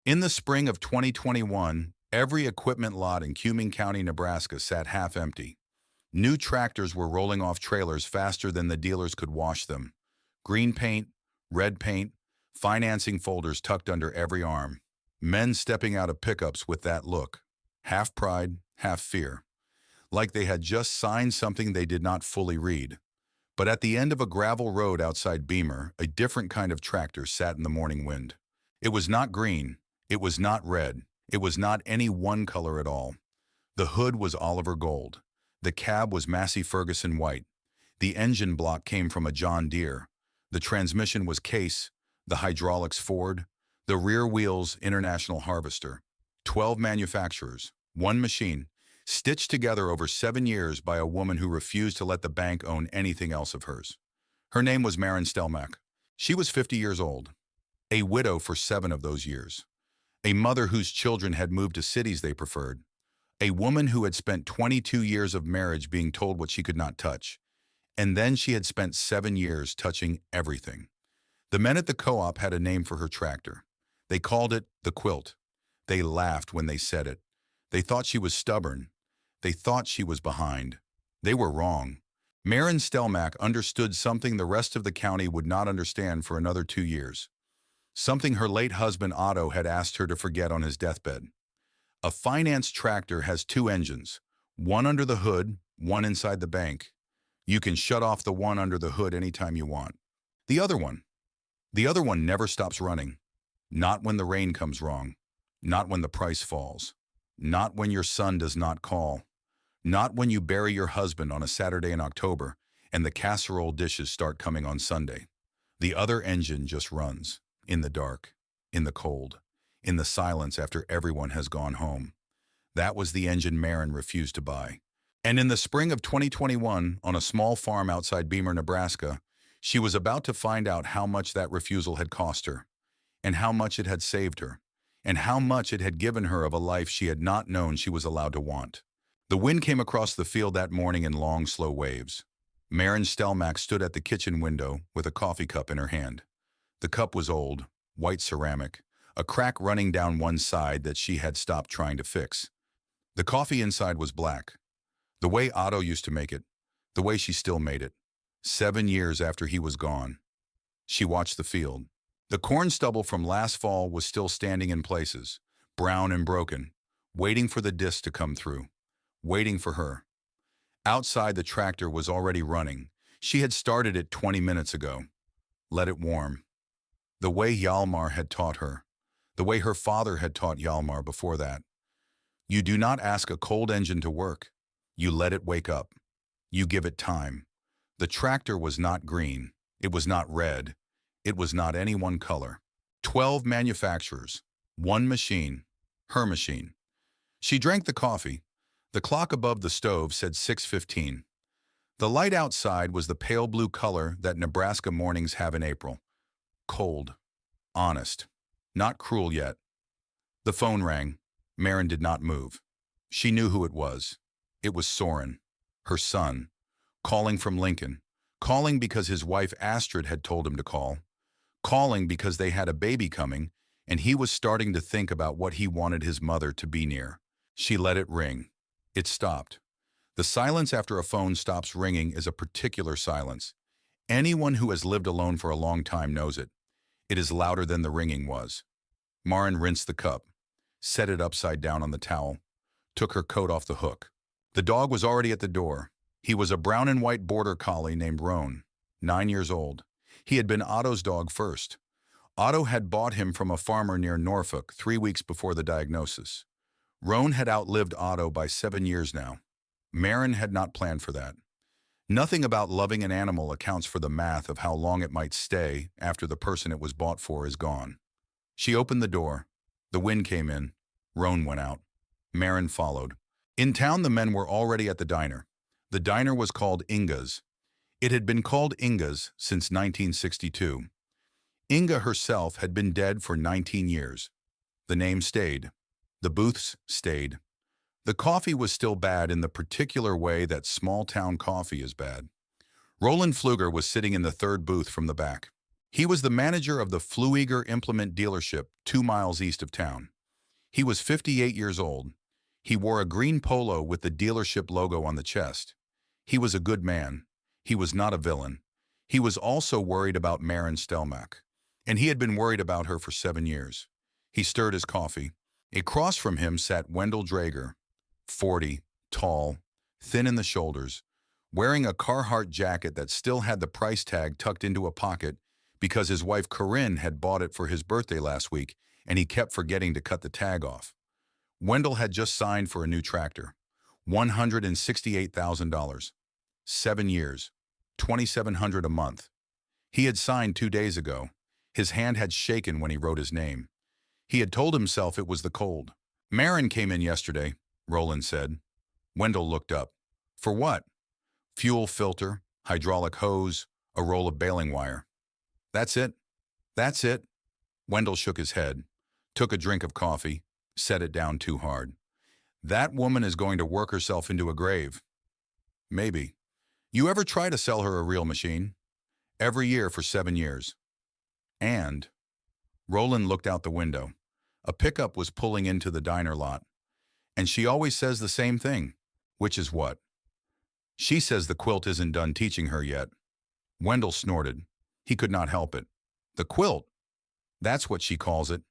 In the spring of 2021, every equipment lot in Cuming County, Nebraska sat half empty. New tractors were rolling off trailers faster than the dealers could wash them. Green paint, red paint, financing folders tucked under every arm. Men stepping out of pickups with that look. Half pride, half fear. Like they had just signed something they did not fully read. But at the end of a gravel road outside Beamer, a different kind of tractor sat in the morning wind. It was not green. It was not red. It was not any one color at all. The hood was Oliver gold. The cab was Massey Ferguson white. The engine block came from a John Deere. The transmission was Case, the hydraulics Ford, the rear wheels International Harvester. 12 manufacturers, one machine, stitched together over 7 years by a woman who refused to let the bank own anything else of hers. Her name was Maren Stelmach. She was 50 years old, a widow for 7 of those years, a mother whose children had moved to cities they preferred, a woman who had spent 22 years of marriage being told what she could not touch, and then she had spent 7 years touching everything. The men at the co-op had a name for her tractor. They called it the quilt. They laughed when they said it. They thought she was stubborn. They thought she was behind. They were wrong. Maren Stelmach understood something the rest of the county would not understand for another 2 years. Something her late husband Otto had asked her to forget on his deathbed. A finance tractor has 2 engines, one under the hood, one inside the bank. You can shut off the one under the hood anytime you want. The other one. The other one never stops running. Not when the rain comes wrong. Not when the price falls. Not when your son does not call. Not when you bury your husband on a Saturday in October and the casserole dishes start coming on Sunday. The other engine just runs, in the dark, in the cold, in the silence after everyone has gone home. That was the engine Maren refused to buy. And in the spring of 2021, on a small farm outside Beamer, Nebraska, she was about to find out how much that refusal had cost her, and how much it had saved her, and how much it had given her of a life she had not known she was allowed to want. The wind came across the field that morning in long, slow waves. Maren Stelmach stood at the kitchen window with a coffee cup in her hand. The cup was old, white ceramic, a crack running down one side that she had stopped trying to fix. The coffee inside was black, the way Otto used to make it, the way she still made it, 7 years after he was gone. She watched the field. The corn stubble from last fall was still standing in places, brown and broken, waiting for the disc to come through, waiting for her. Outside, the tractor was already running. She had started it 20 minutes ago. Let it warm. The way Hjalmar had taught her, the way her father had taught Hjalmar before that. You do not ask a cold engine to work. You let it wake up. You give it time. The tractor was not green. It was not red. It was not any one color. 12 manufacturers. One machine. Her machine. She drank the coffee. The clock above the stove said 6:15. The light outside was the pale blue color that Nebraska mornings have in April. Cold. Honest. Not cruel yet. The phone rang. Maren did not move. She knew who it was. It was Soren, her son, calling from Lincoln, calling because his wife Astrid had told him to call, calling because they had a baby coming and he was starting to think about what he wanted his mother to be near. She let it ring. It stopped. The silence after a phone stops ringing is a particular silence. Anyone who has lived alone for a long time knows it. It is louder than the ringing was. Maren rinsed the cup, set it upside down on the towel, took her coat off the hook. The dog was already at the door. He was a brown and white border collie named Roan, 9 years old. He had been Otto's dog first. Otto had bought him from a farmer near Norfolk 3 weeks before the diagnosis. Roan had outlived Otto by 7 years now. Maren had not planned for that. Nothing about loving an animal accounts for the math of how long it might stay after the person it was bought for is gone. She opened the door. The wind came in. Roan went out. Maren followed. In town, the men were already at the diner. The diner was called Inga's. It had been called Inga's since 1962. Inga herself had been dead for 19 years. The name stayed. The booths stayed. The coffee was still bad in the particular way that small-town coffee is bad. Roland Pfluger was sitting in the third booth from the back. He was the manager of the Flueger Implement dealership 2 miles east of town. He was 58 years old. He wore a green polo with the dealership logo on the chest. He was a good man. He was not a villain. He was also worried about Maren Stelmach, and he had been worried about her for 7 years. He stirred his coffee. Across from him sat Wendell Drager, 40, tall, thin in the shoulders, wearing a Carhartt jacket that still had the price tag tucked into a pocket because his wife Corinne had bought it for his birthday last week and he kept forgetting to cut the tag off. Wendell had just signed for a new tractor, $168,000, 7 years, $2,700 a month. He had signed 2 days ago. His hand had shaken when he wrote his name. He had told himself it was the cold. Maren came in yesterday, Roland said. Wendell looked up. For what? Fuel filter, hydraulic hose, a roll of baling wire. That's it? That's it? Wendell shook his head, took a drink of coffee, set it down too hard. That woman is going to work herself into a grave. Maybe. You ever try to sell her a real machine? Every year for 7 years. And Roland looked out the window. A pickup was pulling into the diner lot. And she always says the same thing, which is what? She says the quilt isn't done teaching her yet. Wendell snorted. He could not help it. The quilt? That's what she calls it.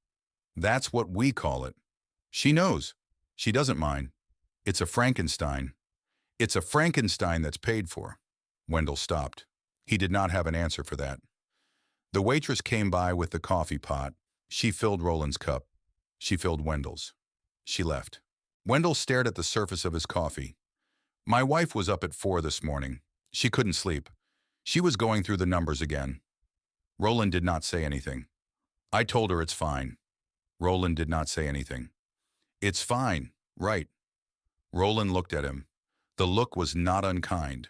That's what we call it. She knows. She doesn't mind. It's a Frankenstein. It's a Frankenstein that's paid for. Wendell stopped. He did not have an answer for that. The waitress came by with the coffee pot. She filled Roland's cup. She filled Wendell's. She left. Wendell stared at the surface of his coffee. My wife was up at 4 this morning. She couldn't sleep. She was going through the numbers again. Roland did not say anything. I told her it's fine. Roland did not say anything. It's fine, right? Roland looked at him. The look was not unkind.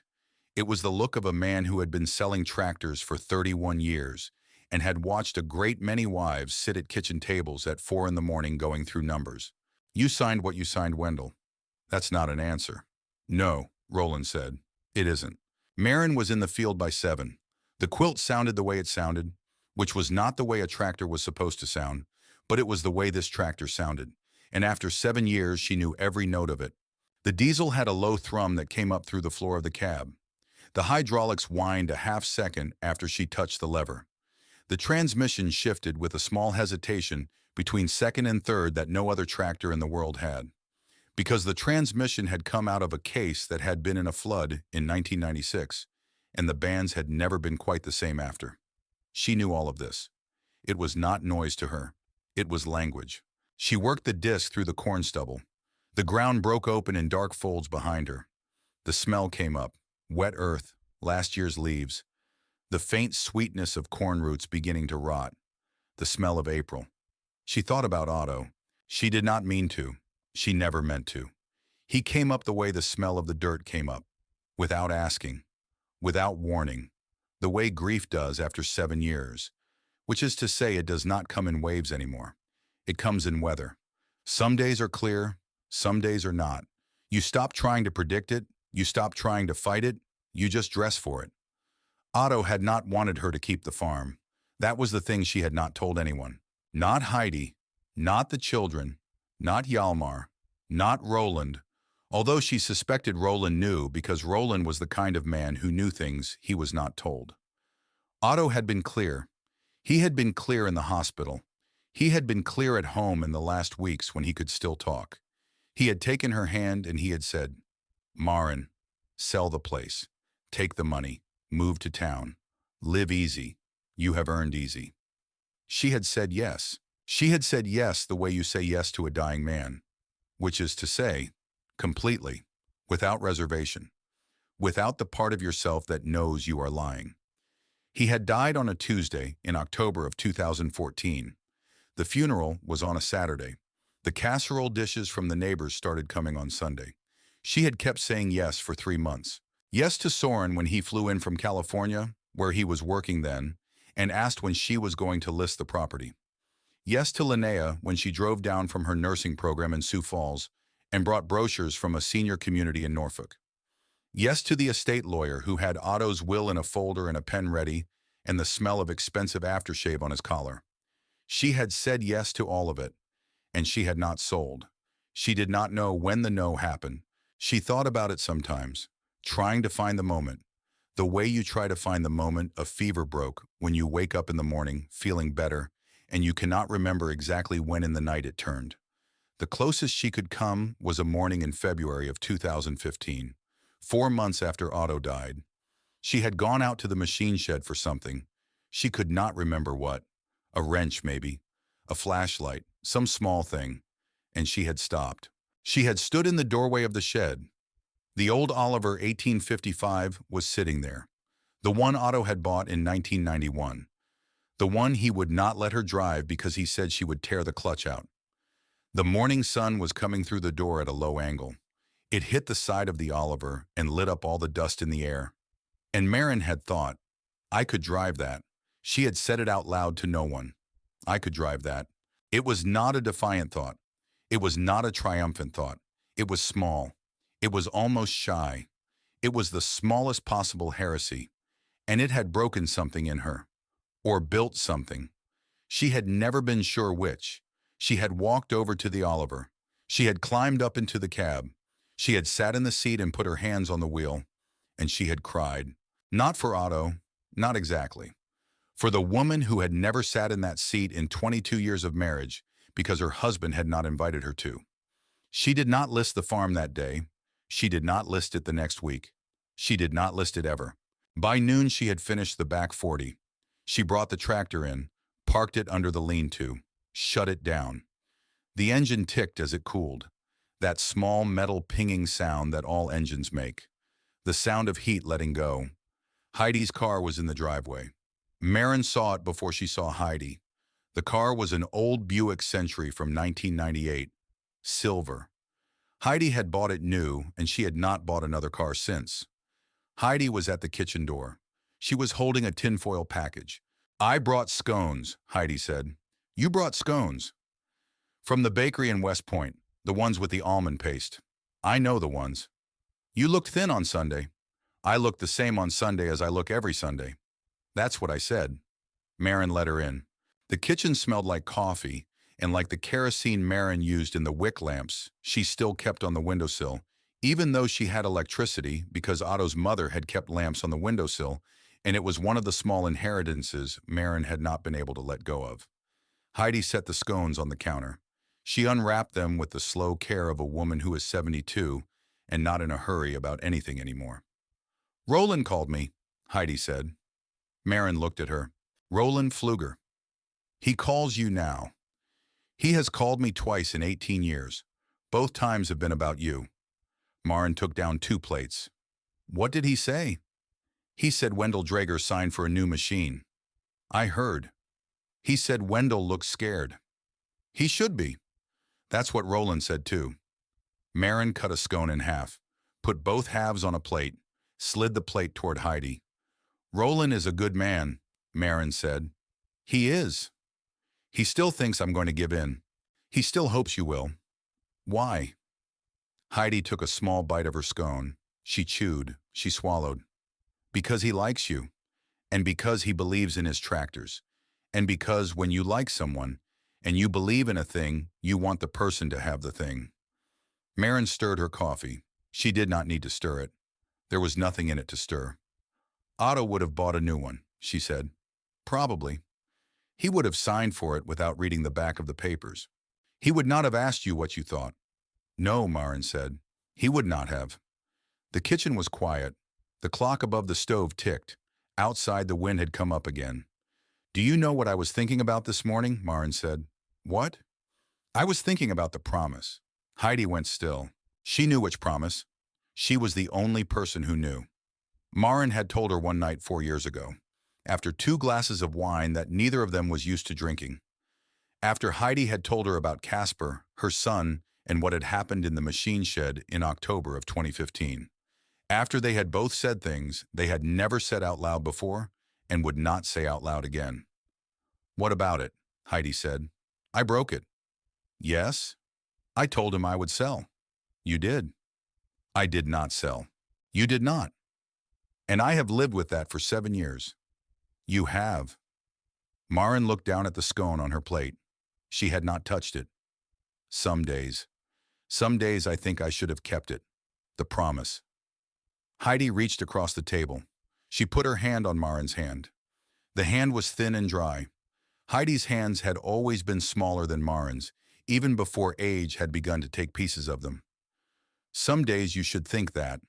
It was the look of a man who had been selling tractors for 31 years and had watched a great many wives sit at kitchen tables at 4 in the morning going through numbers. You signed what you signed, Wendell. That's not an answer. No, Roland said. It isn't. Maren was in the field by 7. The quilt sounded the way it sounded, which was not the way a tractor was supposed to sound, but it was the way this tractor sounded. And after 7 years, she knew every note of it. The diesel had a low thrum that came up through the floor of the cab. The hydraulics whined a half second after she touched the lever. The transmission shifted with a small hesitation between second and third that no other tractor in the world had. Because the transmission had come out of a case that had been in a flood in 1996, and the bands had never been quite the same after. She knew all of this. It was not noise to her. It was language. She worked the disc through the corn stubble. The ground broke open in dark folds behind her. The smell came up. Wet earth, last year's leaves. The faint sweetness of corn roots beginning to rot. The smell of April. She thought about Otto. She did not mean to. She never meant to. He came up the way the smell of the dirt came up. Without asking. Without warning. The way grief does after 7 years. Which is to say it does not come in waves anymore. It comes in weather. Some days are clear. Some days are not. You stop trying to predict it. You stop trying to fight it. You just dress for it. Otto had not wanted her to keep the farm. That was the thing she had not told anyone. Not Heidi, not the children, not Hjalmar, not Roland, although she suspected Roland knew because Roland was the kind of man who knew things he was not told. Otto had been clear. He had been clear in the hospital. He had been clear at home in the last weeks when he could still talk. He had taken her hand and he had said, Maren, sell the place, take the money, move to town, live easy. You have earned easy. She had said yes. She had said yes the way you say yes to a dying man, which is to say, completely, without reservation, without the part of yourself that knows you are lying. He had died on a Tuesday in October of 2014. The funeral was on a Saturday. The casserole dishes from the neighbors started coming on Sunday. She had kept saying yes for 3 months. Yes to Soren when he flew in from California, where he was working then, and asked when she was going to list the property. Yes to Linnea when she drove down from her nursing program in Sioux Falls and brought brochures from a senior community in Norfolk. Yes to the estate lawyer who had Otto's will in a folder and a pen ready and the smell of expensive aftershave on his collar. She had said yes to all of it, and she had not sold. She did not know when the no happened. She thought about it sometimes, trying to find the moment. The way you try to find the moment a fever broke when you wake up in the morning feeling better, and you cannot remember exactly when in the night it turned. The closest she could come was a morning in February of 2015, 4 months after Otto died. She had gone out to the machine shed for something. She could not remember what. A wrench, maybe. A flashlight. Some small thing. And she had stopped. She had stood in the doorway of the shed. The old Oliver 1855 was sitting there. The one Otto had bought in 1991. The one he would not let her drive because he said she would tear the clutch out. The morning sun was coming through the door at a low angle. It hit the side of the Oliver and lit up all the dust in the air. And Maren had thought, I could drive that. She had said it out loud to no one. I could drive that. It was not a defiant thought. It was not a triumphant thought. It was small. It was almost shy. It was the smallest possible heresy. And it had broken something in her. Or built something. She had never been sure which. She had walked over to the Oliver. She had climbed up into the cab. She had sat in the seat and put her hands on the wheel. And she had cried. Not for Otto, not exactly. For the woman who had never sat in that seat in 22 years of marriage because her husband had not invited her to. She did not list the farm that day. She did not list it the next week. She did not list it ever. By noon she had finished the back 40. She brought the tractor in, parked it under the lean-to, shut it down. The engine ticked as it cooled, that small metal pinging sound that all engines make. The sound of heat letting go. Heidi's car was in the driveway. Maren saw it before she saw Heidi. The car was an old Buick Century from 1998, silver. Heidi had bought it new, and she had not bought another car since. Heidi was at the kitchen door. She was holding a tinfoil package. I brought scones, Heidi said. You brought scones. From the bakery in West Point, the ones with the almond paste. I know the ones. You looked thin on Sunday. I look the same on Sunday as I look every Sunday. That's what I said. Maren let her in. The kitchen smelled like coffee, and like the kerosene Maren used in the wick lamps she still kept on the windowsill, even though she had electricity because Otto's mother had kept lamps on the windowsill, and it was one of the small inheritances Maren had not been able to let go of. Heidi set the scones on the counter. She unwrapped them with the slow care of a woman who is 72 and not in a hurry about anything anymore. Roland called me, Heidi said. Maren looked at her. Roland Pfluger. He calls you now. He has called me twice in 18 years. Both times have been about you. Maren took down 2 plates. What did he say? He said Wendell Drager signed for a new machine. I heard. He said Wendell looks scared. He should be. That's what Roland said too. Maren cut a scone in half, put both halves on a plate, slid the plate toward Heidi. Roland is a good man, Maren said. He is. He still thinks I'm going to give in. He still hopes you will. Why? Heidi took a small bite of her scone. She chewed. She swallowed. Because he likes you. And because he believes in his tractors. And because when you like someone, and you believe in a thing, you want the person to have the thing. Maren stirred her coffee. She did not need to stir it. There was nothing in it to stir. Otto would have bought a new one, she said. Probably. He would have signed for it without reading the back of the papers. He would not have asked you what you thought. No, Maren said. He would not have. The kitchen was quiet. The clock above the stove ticked. Outside, the wind had come up again. Do you know what I was thinking about this morning? Maren said. What? I was thinking about the promise. Heidi went still. She knew which promise. She was the only person who knew. Maren had told her one night 4 years ago, after 2 glasses of wine that neither of them was used to drinking. After Heidi had told her about Casper, her son, and what had happened in the machine shed in October of 2015. After they had both said things they had never said out loud before and would not say out loud again. What about it? Heidi said. I broke it. Yes? I told him I would sell. You did. I did not sell. You did not. And I have lived with that for 7 years. You have. Maren looked down at the scone on her plate. She had not touched it. Some days. Some days I think I should have kept it. The promise. Heidi reached across the table. She put her hand on Maren's hand. The hand was thin and dry. Heidi's hands had always been smaller than Maren's, even before age had begun to take pieces of them. Some days you should think that,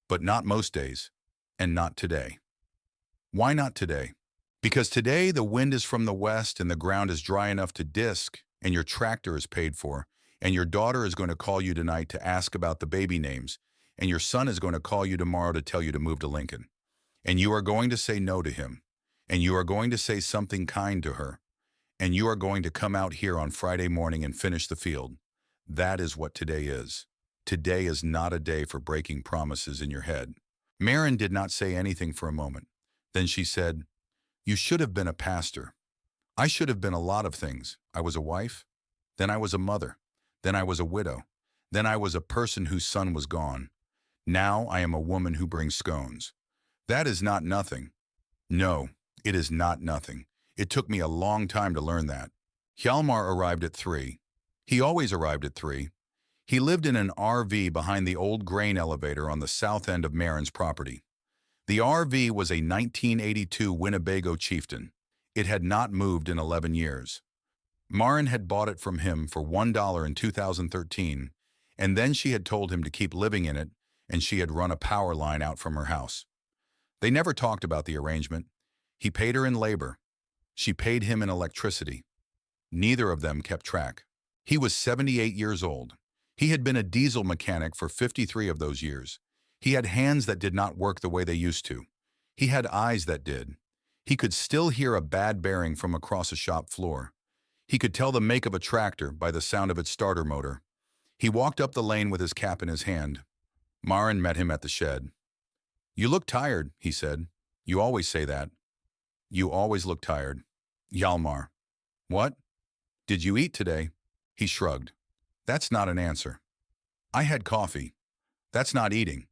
but not most days, and not today. Why not today? Because today the wind is from the west and the ground is dry enough to disc, and your tractor is paid for, and your daughter is going to call you tonight to ask about the baby names, and your son is going to call you tomorrow to tell you to move to Lincoln. And you are going to say no to him, and you are going to say something kind to her, and you are going to come out here on Friday morning and finish the field. That is what today is. Today is not a day for breaking promises in your head. Maren did not say anything for a moment. Then she said, "You should have been a pastor. I should have been a lot of things. I was a wife. Then I was a mother. Then I was a widow. Then I was a person whose son was gone. Now I am a woman who brings scones. That is not nothing. No, it is not nothing. It took me a long time to learn that." Hjalmar arrived at 3. He always arrived at 3. He lived in an RV behind the old grain elevator on the south end of Maren's property. The RV was a 1982 Winnebago Chieftain. It had not moved in 11 years. Maren had bought it from him for $1 in 2013, and then she had told him to keep living in it, and she had run a power line out from her house. They never talked about the arrangement. He paid her in labor. She paid him in electricity. Neither of them kept track. He was 78 years old. He had been a diesel mechanic for 53 of those years. He had hands that did not work the way they used to. He had eyes that did. He could still hear a bad bearing from across a shop floor. He could tell the make of a tractor by the sound of its starter motor. He walked up the lane with his cap in his hand. Maren met him at the shed. "You look tired," he said. "You always say that. You always look tired." Hjalmar. "What? Did you eat today?" He shrugged. "That's not an answer." "I had coffee." "That's not eating."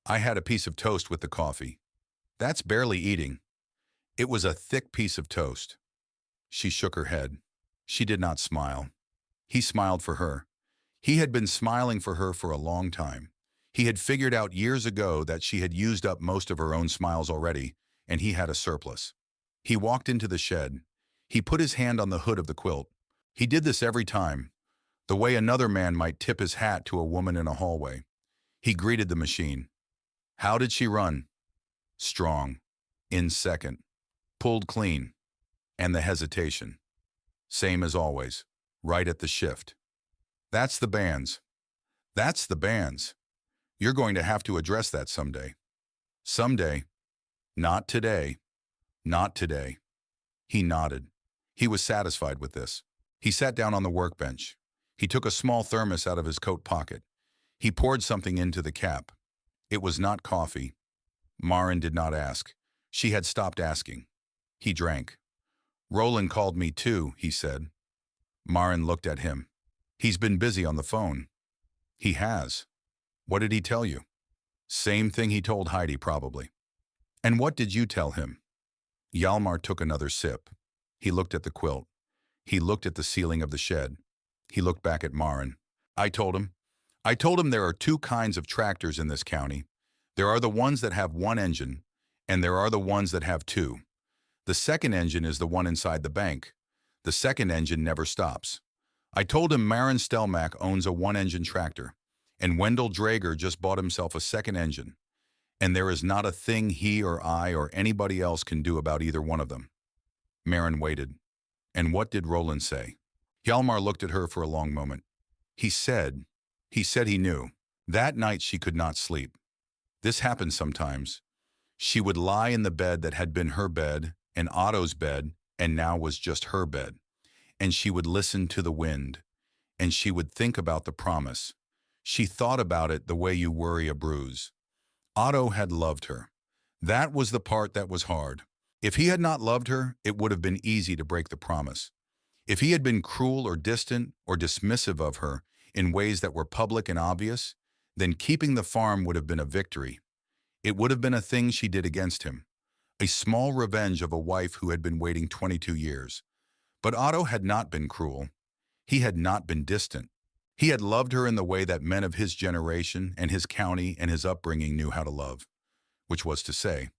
"I had a piece of toast with the coffee." "That's barely eating." "It was a thick piece of toast." She shook her head. She did not smile. He smiled for her. He had been smiling for her for a long time. He had figured out years ago that she had used up most of her own smiles already, and he had a surplus. He walked into the shed. He put his hand on the hood of the quilt. He did this every time, the way another man might tip his hat to a woman in a hallway. He greeted the machine. How did she run? Strong. In second. Pulled clean. And the hesitation. Same as always. Right at the shift. That's the bands. That's the bands. You're going to have to address that someday. Someday. Not today. Not today. He nodded. He was satisfied with this. He sat down on the workbench. He took a small thermos out of his coat pocket. He poured something into the cap. It was not coffee. Maren did not ask. She had stopped asking. He drank. Roland called me too, he said. Maren looked at him. He's been busy on the phone. He has. What did he tell you? Same thing he told Heidi, probably. And what did you tell him? Hjalmar took another sip. He looked at the quilt. He looked at the ceiling of the shed. He looked back at Maren. I told him there are two kinds of tractors in this county. There are the ones that have one engine, and there are the ones that have two. The second engine is the one inside the bank. The second engine never stops. I told him Maren Stelmack owns a one-engine tractor, and Wendell Drager just bought himself a second engine, and there is not a thing he or I or anybody else can do about either one of them. Maren waited. And what did Roland say? Hjalmar looked at her for a long moment. He said he knew. That night she could not sleep. This happened sometimes. She would lie in the bed that had been her bed, and Otto's bed, and now was just her bed. And she would listen to the wind, and she would think about the promise. She thought about it the way you worry a bruise. Otto had loved her. That was the part that was hard. If he had not loved her, it would have been easy to break the promise. If he had been cruel or distant or dismissive of her in ways that were public and obvious, then keeping the farm would have been a victory. It would have been a thing she did against him. a small revenge of a wife who had been waiting 22 years. But Otto had not been cruel. He had not been distant. He had loved her in the way that men of his generation and his county and his upbringing knew how to love, which was to say,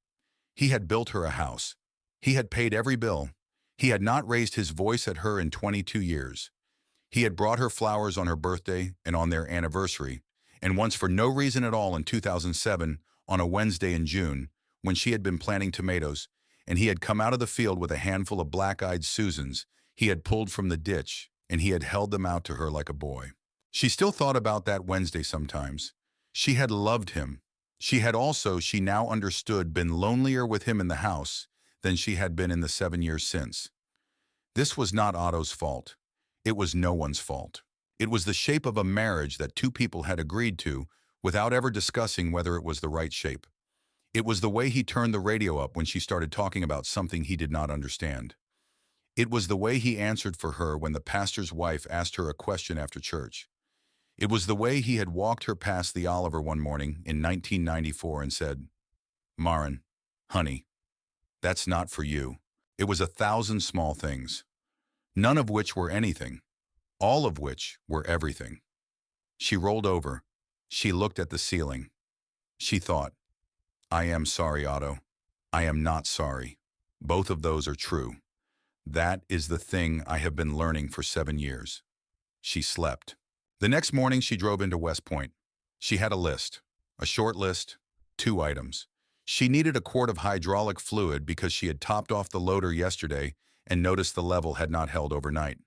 he had built her a house. He had paid every bill. He had not raised his voice at her in 22 years. He had brought her flowers on her birthday and on their anniversary, and once for no reason at all in 2007, on a Wednesday in June, when she had been planting tomatoes, and he had come out of the field with a handful of black-eyed Susans he had pulled from the ditch, and he had held them out to her like a boy. She still thought about that Wednesday sometimes. She had loved him. She had also, she now understood, been lonelier with him in the house than she had been in the 7 years since. This was not Otto's fault. It was no one's fault. It was the shape of a marriage that two people had agreed to without ever discussing whether it was the right shape. It was the way he turned the radio up when she started talking about something he did not understand. It was the way he answered for her when the pastor's wife asked her a question after church. It was the way he had walked her past the Oliver one morning in 1994 and said, "Maren, honey, that's not for you." It was 1,000 small things, none of which were anything, all of which were everything. She rolled over. She looked at the ceiling. She thought, "I am sorry, Otto. I am not sorry. Both of those are true. That is the thing I have been learning for 7 years." She slept. The next morning she drove into West Point. She had a list, a short list, 2 items. She needed a quart of hydraulic fluid because she had topped off the loader yesterday and noticed the level had not held overnight,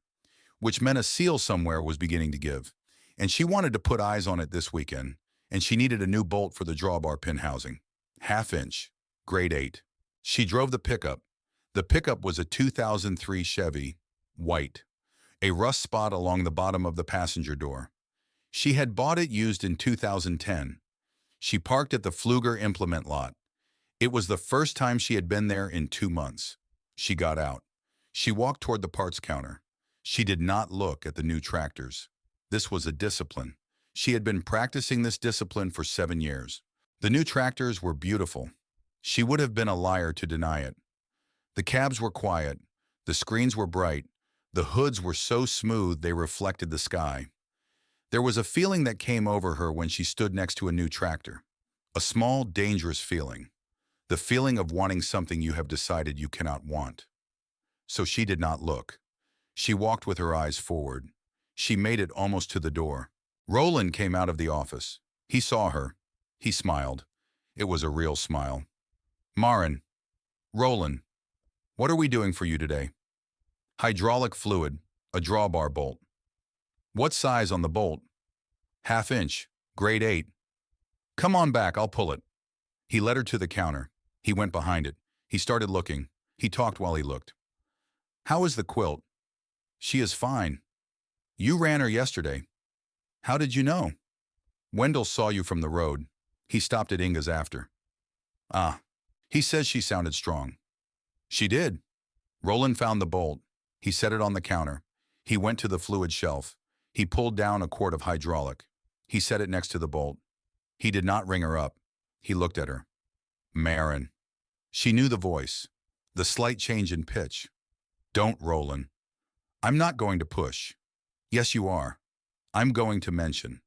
which meant a seal somewhere was beginning to give. And she wanted to put eyes on it this weekend, and she needed a new bolt for the drawbar pin housing. 1/2 inch, grade 8. She drove the pickup. The pickup was a 2003 Chevy, white, a rust spot along the bottom of the passenger door. She had bought it used in 2010. She parked at the Pfluger implement lot. It was the first time she had been there in 2 months. She got out. She walked toward the parts counter. She did not look at the new tractors. This was a discipline. She had been practicing this discipline for 7 years. The new tractors were beautiful. She would have been a liar to deny it. The cabs were quiet. The screens were bright. The hoods were so smooth they reflected the sky. There was a feeling that came over her when she stood next to a new tractor. A small, dangerous feeling. The feeling of wanting something you have decided you cannot want. So she did not look. She walked with her eyes forward. She made it almost to the door. Roland came out of the office. He saw her. He smiled. It was a real smile. "Maren, Roland, what are we doing for you today?" "Hydraulic fluid, a drawbar bolt." "What size on the bolt?" "1/2 inch, grade 8. "Come on back, I'll pull it." He led her to the counter. He went behind it. He started looking. He talked while he looked. "How is the quilt?" "She is fine. You ran her yesterday." "How did you know?" "Wendell saw you from the road. He stopped at Inga's after." "Ah, he says she sounded strong." "She did." Roland found the bolt. He set it on the counter. He went to the fluid shelf. He pulled down a quart of hydraulic. He set it next to the bolt. He did not ring her up. He looked at her. "Maren." She knew the voice, the slight change in pitch. "Don't, Roland. I'm not going to push." "Yes, you are. I'm going to mention."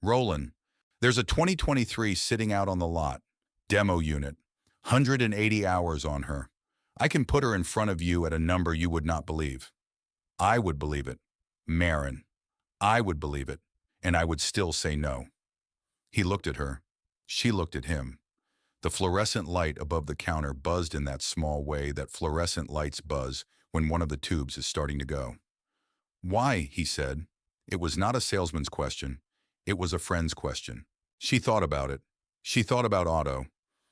"Roland, there's a 2023 sitting out on the lot. Demo unit. 180 hours on her. I can put her in front of you at a number you would not believe." "I would believe it. Maren. I would believe it. And I would still say no." He looked at her. She looked at him. The fluorescent light above the counter buzzed in that small way that fluorescent lights buzz when one of the tubes is starting to go. "Why?" he said. It was not a salesman's question. It was a friend's question. She thought about it. She thought about Otto.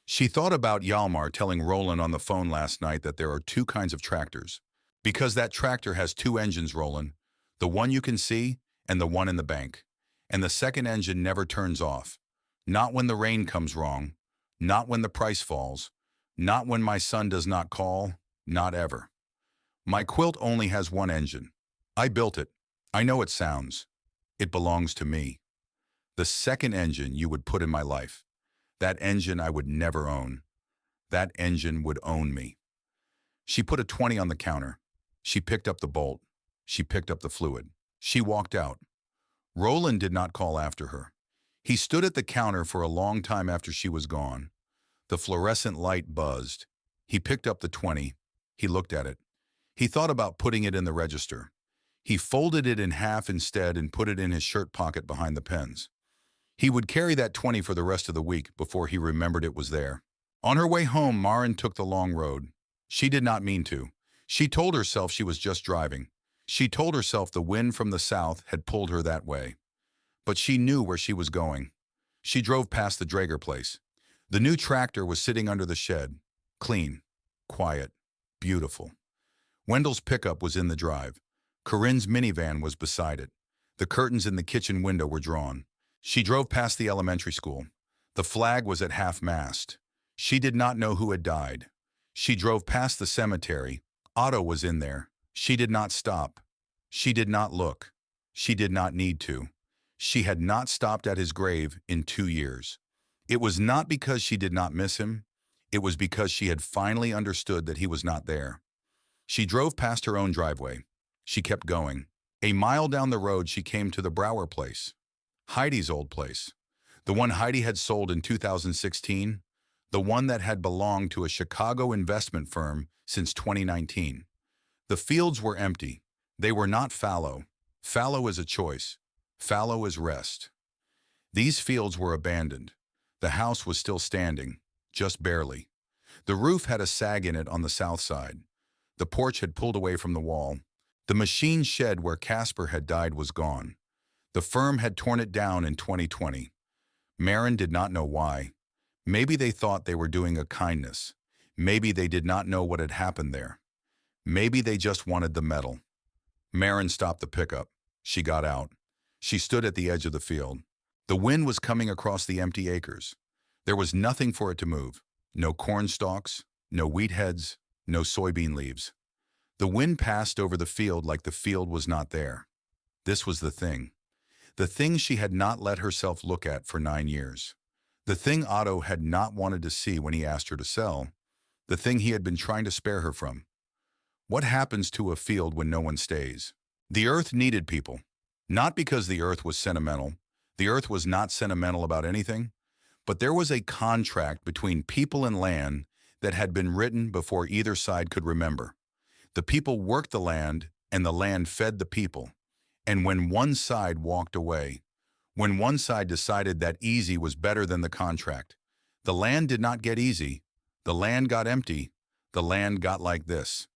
She thought about Hjalmar telling Roland on the phone last night that there are 2 kinds of tractors. Because that tractor has 2 engines, Roland. The one you can see and the one in the bank. And the second engine never turns off. Not when the rain comes wrong. Not when the price falls. Not when my son does not call. Not ever. My quilt only has 1 engine. I built it. I know it sounds. It belongs to me. The second engine you would put in my life. That engine I would never own. That engine would own me. She put a 20 on the counter. She picked up the bolt. She picked up the fluid. She walked out. Roland did not call after her. He stood at the counter for a long time after she was gone. The fluorescent light buzzed. He picked up the 20. He looked at it. He thought about putting it in the register. He folded it in half instead and put it in his shirt pocket behind the pens. He would carry that 20 for the rest of the week before he remembered it was there. On her way home, Maren took the long road. She did not mean to. She told herself she was just driving. She told herself the wind from the south had pulled her that way. But she knew where she was going. She drove past the Draeger place. The new tractor was sitting under the shed. Clean, quiet, beautiful. Wendell's pickup was in the drive. Corinne's minivan was beside it. The curtains in the kitchen window were drawn. She drove past the elementary school. The flag was at half-mast. She did not know who had died. She drove past the cemetery. Otto was in there. She did not stop. She did not look. She did not need to. She had not stopped at his grave in 2 years. It was not because she did not miss him. It was because she had finally understood that he was not there. She drove past her own driveway. She kept going. A mile down the road, she came to the Brower place. Heidi's old place. The one Heidi had sold in 2016. The one that had belonged to a Chicago investment firm since 2019. The fields were empty. They were not fallow. Fallow is a choice. Fallow is rest. These fields were abandoned. The house was still standing, just barely. The roof had a sag in it on the south side. The porch had pulled away from the wall. The machine shed where Casper had died was gone. The firm had torn it down in 2020. Maren did not know why. Maybe they thought they were doing a kindness. Maybe they did not know what had happened there. Maybe they just wanted the metal. Maren stopped the pickup. She got out. She stood at the edge of the field. The wind was coming across the empty acres. There was nothing for it to move. No corn stalks, no wheat heads, no soybean leaves. The wind passed over the field like the field was not there. This was the thing. The thing she had not let herself look at for 9 years. The thing Otto had not wanted to see when he asked her to sell. The thing he had been trying to spare her from. What happens to a field when no one stays? The earth needed people. Not because the earth was sentimental. The earth was not sentimental about anything. But there was a contract between people and land that had been written before either side could remember. The people worked the land, and the land fed the people. And when one side walked away, when one side decided that easy was better than the contract, the land did not get easy. The land got empty. The land got like this.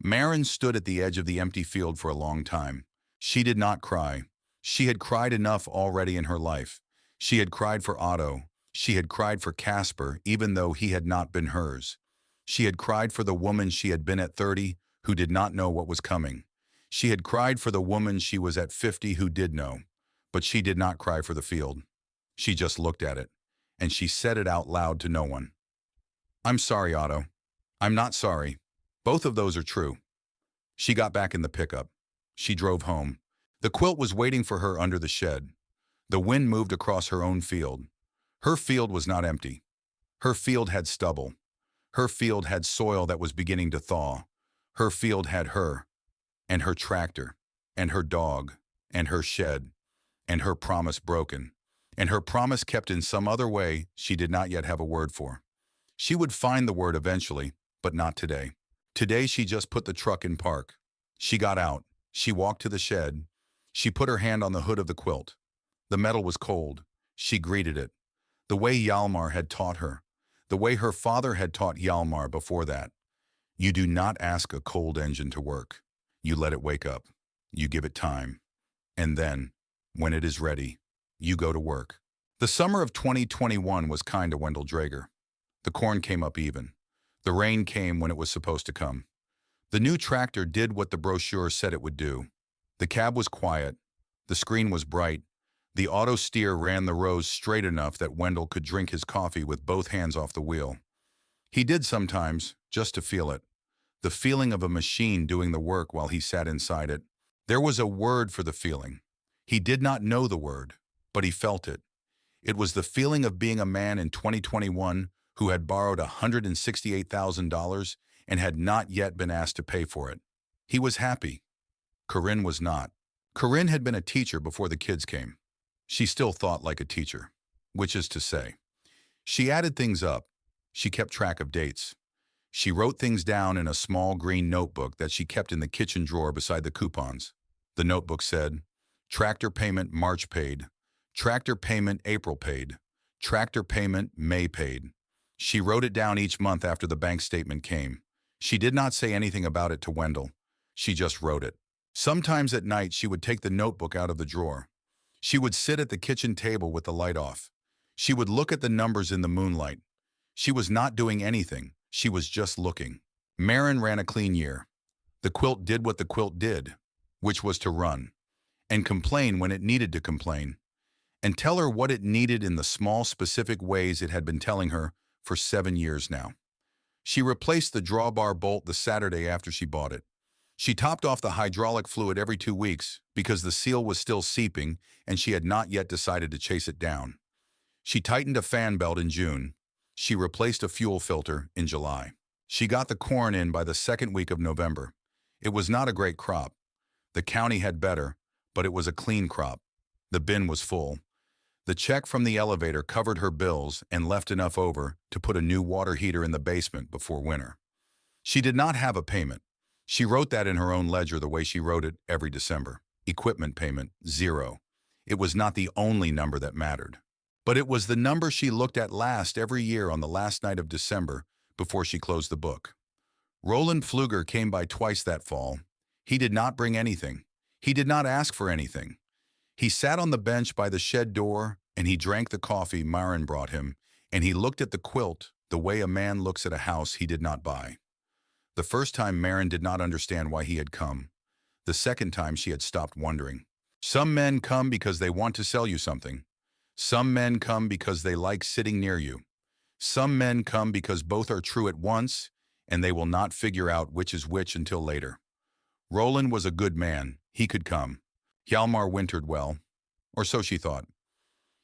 Maren stood at the edge of the empty field for a long time. She did not cry. She had cried enough already in her life. She had cried for Otto. She had cried for Casper, even though he had not been hers. She had cried for the woman she had been at 30, who did not know what was coming. She had cried for the woman she was at 50 who did know. But she did not cry for the field. She just looked at it, and she said it out loud to no one. "I'm sorry, Otto. I'm not sorry. Both of those are true." She got back in the pickup. She drove home. The quilt was waiting for her under the shed. The wind moved across her own field. Her field was not empty. Her field had stubble. Her field had soil that was beginning to thaw. Her field had her, and her tractor, and her dog, and her shed, and her promise broken, and her promise kept in some other way she did not yet have a word for. She would find the word eventually, but not today. Today she just put the truck in park. She got out. She walked to the shed. She put her hand on the hood of the quilt. The metal was cold. She greeted it. The way Hjalmar had taught her. The way her father had taught Hjalmar before that. You do not ask a cold engine to work. You let it wake up. You give it time. And then, when it is ready, you go to work. The summer of 2021 was kind to Wendell Draeger. The corn came up even. The rain came when it was supposed to come. The new tractor did what the brochure said it would do. The cab was quiet. The screen was bright. The auto steer ran the rows straight enough that Wendell could drink his coffee with both hands off the wheel. He did sometimes, just to feel it. The feeling of a machine doing the work while he sat inside it. There was a word for the feeling. He did not know the word, but he felt it. It was the feeling of being a man in 2021 who had borrowed $168,000 and had not yet been asked to pay for it. He was happy. Corinne was not. Corinne had been a teacher before the kids came. She still thought like a teacher, which is to say, she added things up. She kept track of dates. She wrote things down in a small green notebook that she kept in the kitchen drawer beside the coupons. The notebook said, tractor payment March paid, tractor payment April paid, tractor payment May paid. She wrote it down each month after the bank statement came. She did not say anything about it to Wendell. She just wrote it. Sometimes at night she would take the notebook out of the drawer. She would sit at the kitchen table with the light off. She would look at the numbers in the moonlight. She was not doing anything. She was just looking. Marin ran a clean year. The quilt did what the quilt did, which was to run, and complain when it needed to complain, and tell her what it needed in the small specific ways it had been telling her for 7 years now. She replaced the drawbar bolt the Saturday after she bought it. She topped off the hydraulic fluid every 2 weeks because the seal was still seeping and she had not yet decided to chase it down. She tightened a fan belt in June. She replaced a fuel filter in July. She got the corn in by the second week of November. It was not a great crop. The county had better, but it was a clean crop. The bin was full. The check from the elevator covered her bills and left enough over to put a new water heater in the basement before winter. She did not have a payment. She wrote that in her own ledger the way she wrote it every December. Equipment payment, 0. It was not the only number that mattered. But it was the number she looked at last every year on the last night of December before she closed the book. Roland Pfluger came by twice that fall. He did not bring anything. He did not ask for anything. He sat on the bench by the shed door and he drank the coffee Marin brought him, and he looked at the quilt the way a man looks at a house he did not buy. The first time Marin did not understand why he had come. The second time she had stopped wondering. Some men come because they want to sell you something. Some men come because they like sitting near you. Some men come because both are true at once, and they will not figure out which is which until later. Roland was a good man. He could come. Hjalmar wintered well, or so she thought.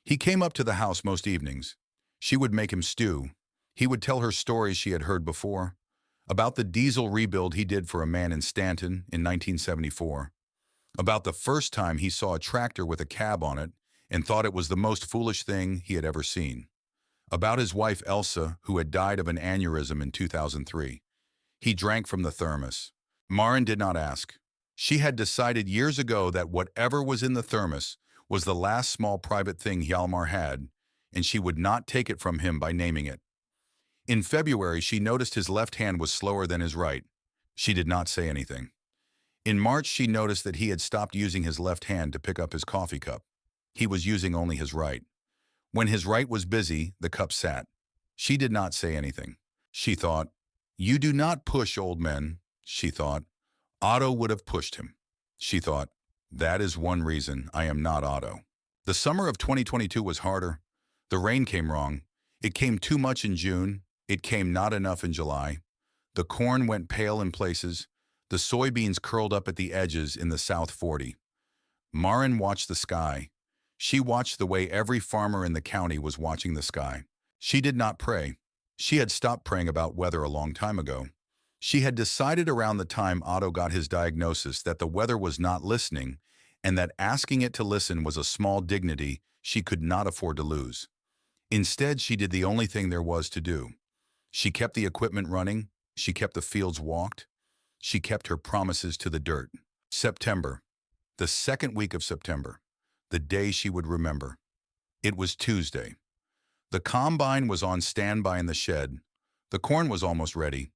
He came up to the house most evenings. She would make him stew. He would tell her stories she had heard before, about the diesel rebuild he did for a man in Stanton in 1974, about the first time he saw a tractor with a cab on it and thought it was the most foolish thing he had ever seen, about his wife Elsa, who had died of an aneurysm in 2003. He drank from the thermos. Marin did not ask. She had decided years ago that whatever was in the thermos was the last small private thing Hjalmar had, and she would not take it from him by naming it. In February, she noticed his left hand was slower than his right. She did not say anything. In March, she noticed that he had stopped using his left hand to pick up his coffee cup. He was using only his right. When his right was busy, the cup sat. She did not say anything. She thought, "You do not push old men," she thought. Otto would have pushed him. She thought, "That is one reason I am not Otto." The summer of 2022 was harder. The rain came wrong. It came too much in June. It came not enough in July. The corn went pale in places. The soybeans curled up at the edges in the South 40. Marin watched the sky. She watched the way every farmer in the county was watching the sky. She did not pray. She had stopped praying about weather a long time ago. She had decided around the time Otto got his diagnosis that the weather was not listening and that asking it to listen was a small dignity she could not afford to lose. Instead, she did the only thing there was to do. She kept the equipment running. She kept the fields walked. She kept her promises to the dirt. September. The second week of September. The day she would remember. It was Tuesday. The combine was on standby in the shed. The corn was almost ready.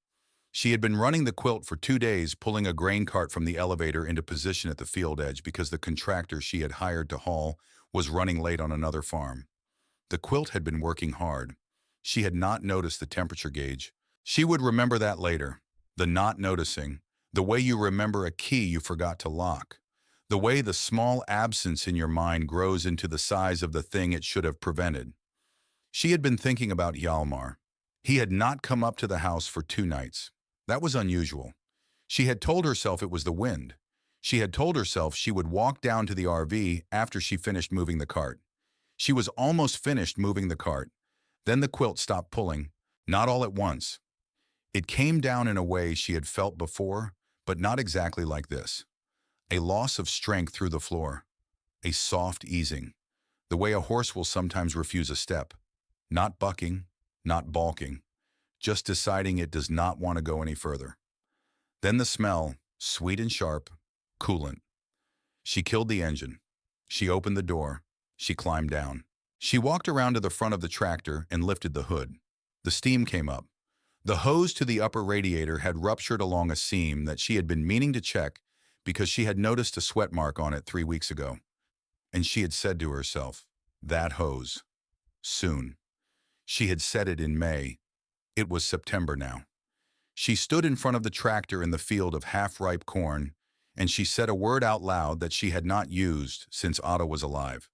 She had been running the quilt for 2 days, pulling a grain cart from the elevator into position at the field edge because the contractor she had hired to haul was running late on another farm. The quilt had been working hard. She had not noticed the temperature gauge. She would remember that later. The not noticing. The way you remember a key you forgot to lock. The way the small absence in your mind grows into the size of the thing it should have prevented. She had been thinking about Hjalmar. He had not come up to the house for 2 nights. That was unusual. She had told herself it was the wind. She had told herself she would walk down to the RV after she finished moving the cart. She was almost finished moving the cart. Then the quilt stopped pulling. Not all at once. It came down in a way she had felt before, but not exactly like this. A loss of strength through the floor. A soft easing. The way a horse will sometimes refuse a step. Not bucking, not balking. Just deciding it does not want to go any further. Then the smell, sweet and sharp, coolant. She killed the engine. She opened the door. She climbed down. She walked around to the front of the tractor and lifted the hood. The steam came up. The hose to the upper radiator had ruptured along a seam that she had been meaning to check because she had noticed a sweat mark on it 3 weeks ago. And she had said to herself, that hose. Soon. She had said it in May. It was September now. She stood in front of the tractor in the field of half-ripe corn, and she said a word out loud that she had not used since Otto was alive.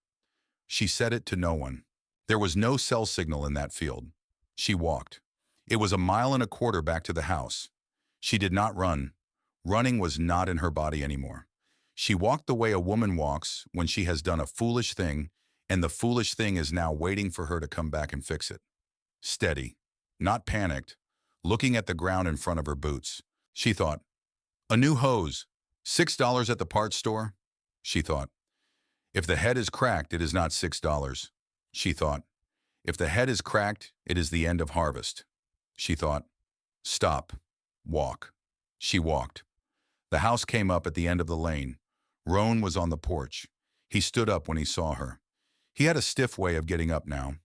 She said it to no one. There was no cell signal in that field. She walked. It was 1.25 miles back to the house. She did not run. Running was not in her body anymore. She walked the way a woman walks when she has done a foolish thing, and the foolish thing is now waiting for her to come back and fix it. Steady, not panicked, looking at the ground in front of her boots. She thought, a new hose, $6 at the parts store? She thought, if the head is cracked, it is not $6. She thought, if the head is cracked, it is the end of harvest. She thought, stop, walk. She walked. The house came up at the end of the lane. Roan was on the porch. He stood up when he saw her. He had a stiff way of getting up now.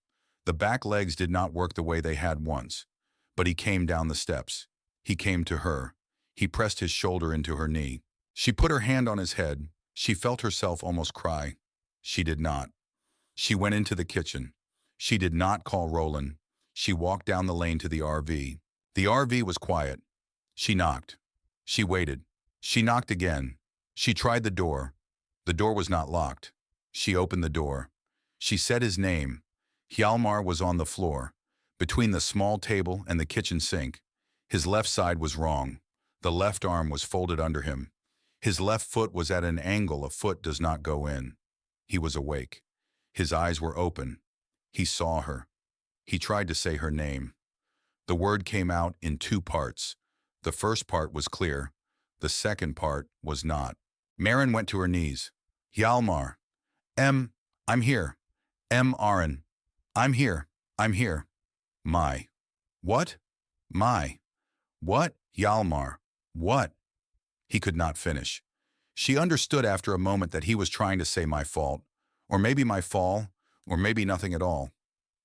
The back legs did not work the way they had once. But he came down the steps. He came to her. He pressed his shoulder into her knee. She put her hand on his head. She felt herself almost cry. She did not. She went into the kitchen. She did not call Roland. She walked down the lane to the RV. The RV was quiet. She knocked. She waited. She knocked again. She tried the door. The door was not locked. She opened the door. She said his name. Hjalmar was on the floor, between the small table and the kitchen sink. His left side was wrong. The left arm was folded under him. His left foot was at an angle a foot does not go in. He was awake. His eyes were open. He saw her. He tried to say her name. The word came out in 2 parts. The first part was clear. The second part was not. Maren went to her knees. Hjalmar. I'm here. Aren. I'm here. I'm here. My. What? My. What? Hjalmar. What? He could not finish. She understood after a moment that he was trying to say my fault, or maybe my fall, or maybe nothing at all.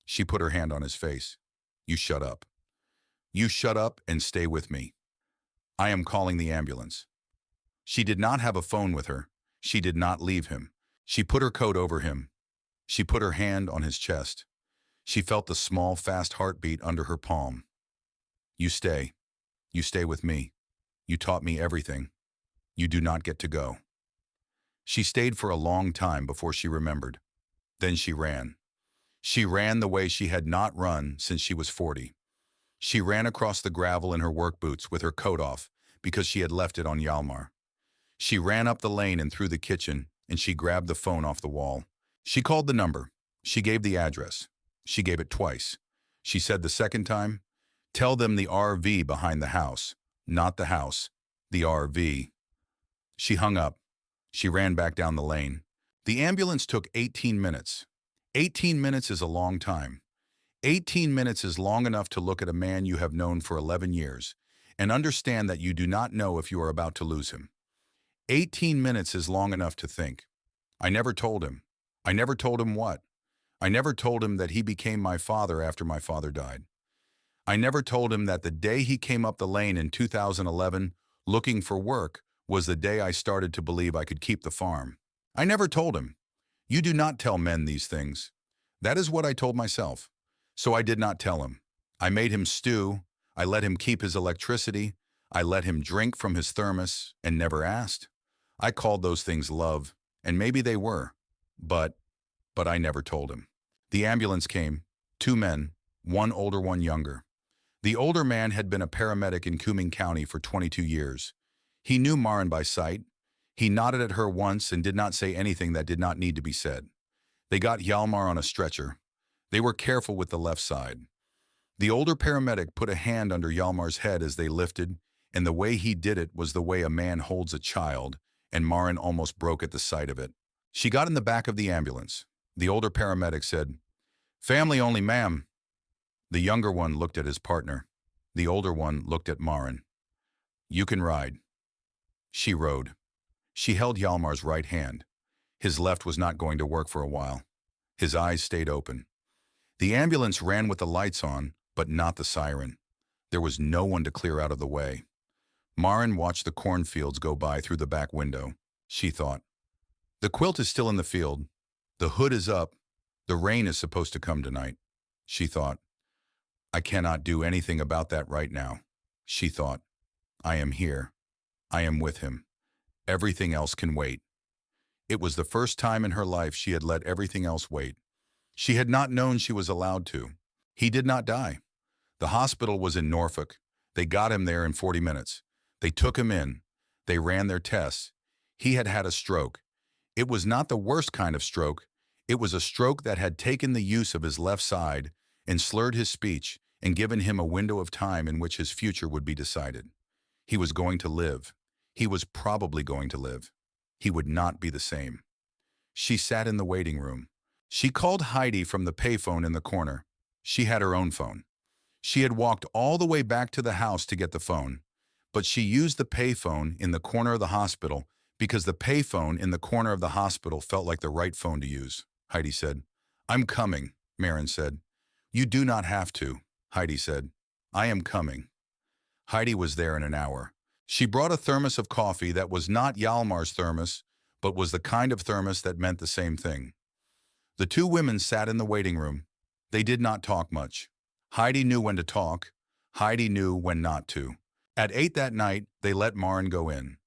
She put her hand on his face. You shut up. You shut up and stay with me. I am calling the ambulance. She did not have a phone with her. She did not leave him. She put her coat over him. She put her hand on his chest. She felt the small, fast heartbeat under her palm. You stay. You stay with me. You taught me everything. You do not get to go. She stayed for a long time before she remembered. Then she ran. She ran the way she had not run since she was 40. She ran across the gravel in her work boots with her coat off because she had left it on Hjalmar. She ran up the lane and through the kitchen, and she grabbed the phone off the wall. She called the number. She gave the address. She gave it twice. She said the second time, tell them the RV behind the house. Not the house, the RV. She hung up. She ran back down the lane. The ambulance took 18 minutes. 18 minutes is a long time. 18 minutes is long enough to look at a man you have known for 11 years and understand that you do not know if you are about to lose him. 18 minutes is long enough to think. I never told him. I never told him what? I never told him that he became my father after my father died. I never told him that the day he came up the lane in 2011 looking for work was the day I started to believe I could keep the farm. I never told him. You do not tell men these things. That is what I told myself. So I did not tell him. I made him stew. I let him keep his electricity. I let him drink from his thermos and never asked. I called those things love, and maybe they were. But I never told him. The ambulance came. 2 men, one older, one younger. The older man had been a paramedic in Cuming County for 22 years. He knew Maren by sight. He nodded at her once and did not say anything that did not need to be said. They got Hjalmar on a stretcher. They were careful with the left side. The older paramedic put a hand under Hjalmar's head as they lifted, and the way he did it was the way a man holds a child, and Maren almost broke at the sight of it. She got in the back of the ambulance. The older paramedic said, "Family only, ma'am." The younger one looked at his partner. The older one looked at Maren. "You can ride." She rode. She held Hjalmar's right hand. His left was not going to work for a while. His eyes stayed open. The ambulance ran with the lights on, but not the siren. There was no one to clear out of the way. Maren watched the cornfields go by through the back window. She thought, "The quilt is still in the field. The hood is up. The rain is supposed to come tonight." She thought, "I cannot do anything about that right now." She thought, "I am here. I am with him. Everything else can wait." It was the first time in her life she had let everything else wait. She had not known she was allowed to. He did not die. The hospital was in Norfolk. They got him there in 40 minutes. They took him in. They ran their tests. He had had a stroke. It was not the worst kind of stroke. It was a stroke that had taken the use of his left side and slurred his speech and given him a window of time in which his future would be decided. He was going to live. He was probably going to live. He would not be the same. She sat in the waiting room. She called Heidi from the payphone in the corner. She had her own phone. She had walked all the way back to the house to get the phone, but she used the payphone in the corner of the hospital because the payphone in the corner of the hospital felt like the right phone to use. Heidi said, "I'm coming," Maren said. "You do not have to," Heidi said. "I am coming." Heidi was there in an hour. She brought a thermos of coffee that was not Hjalmar's thermos, but was the kind of thermos that meant the same thing. The two women sat in the waiting room. They did not talk much. Heidi knew when to talk. Heidi knew when not to. At 8 that night, they let Maren go in.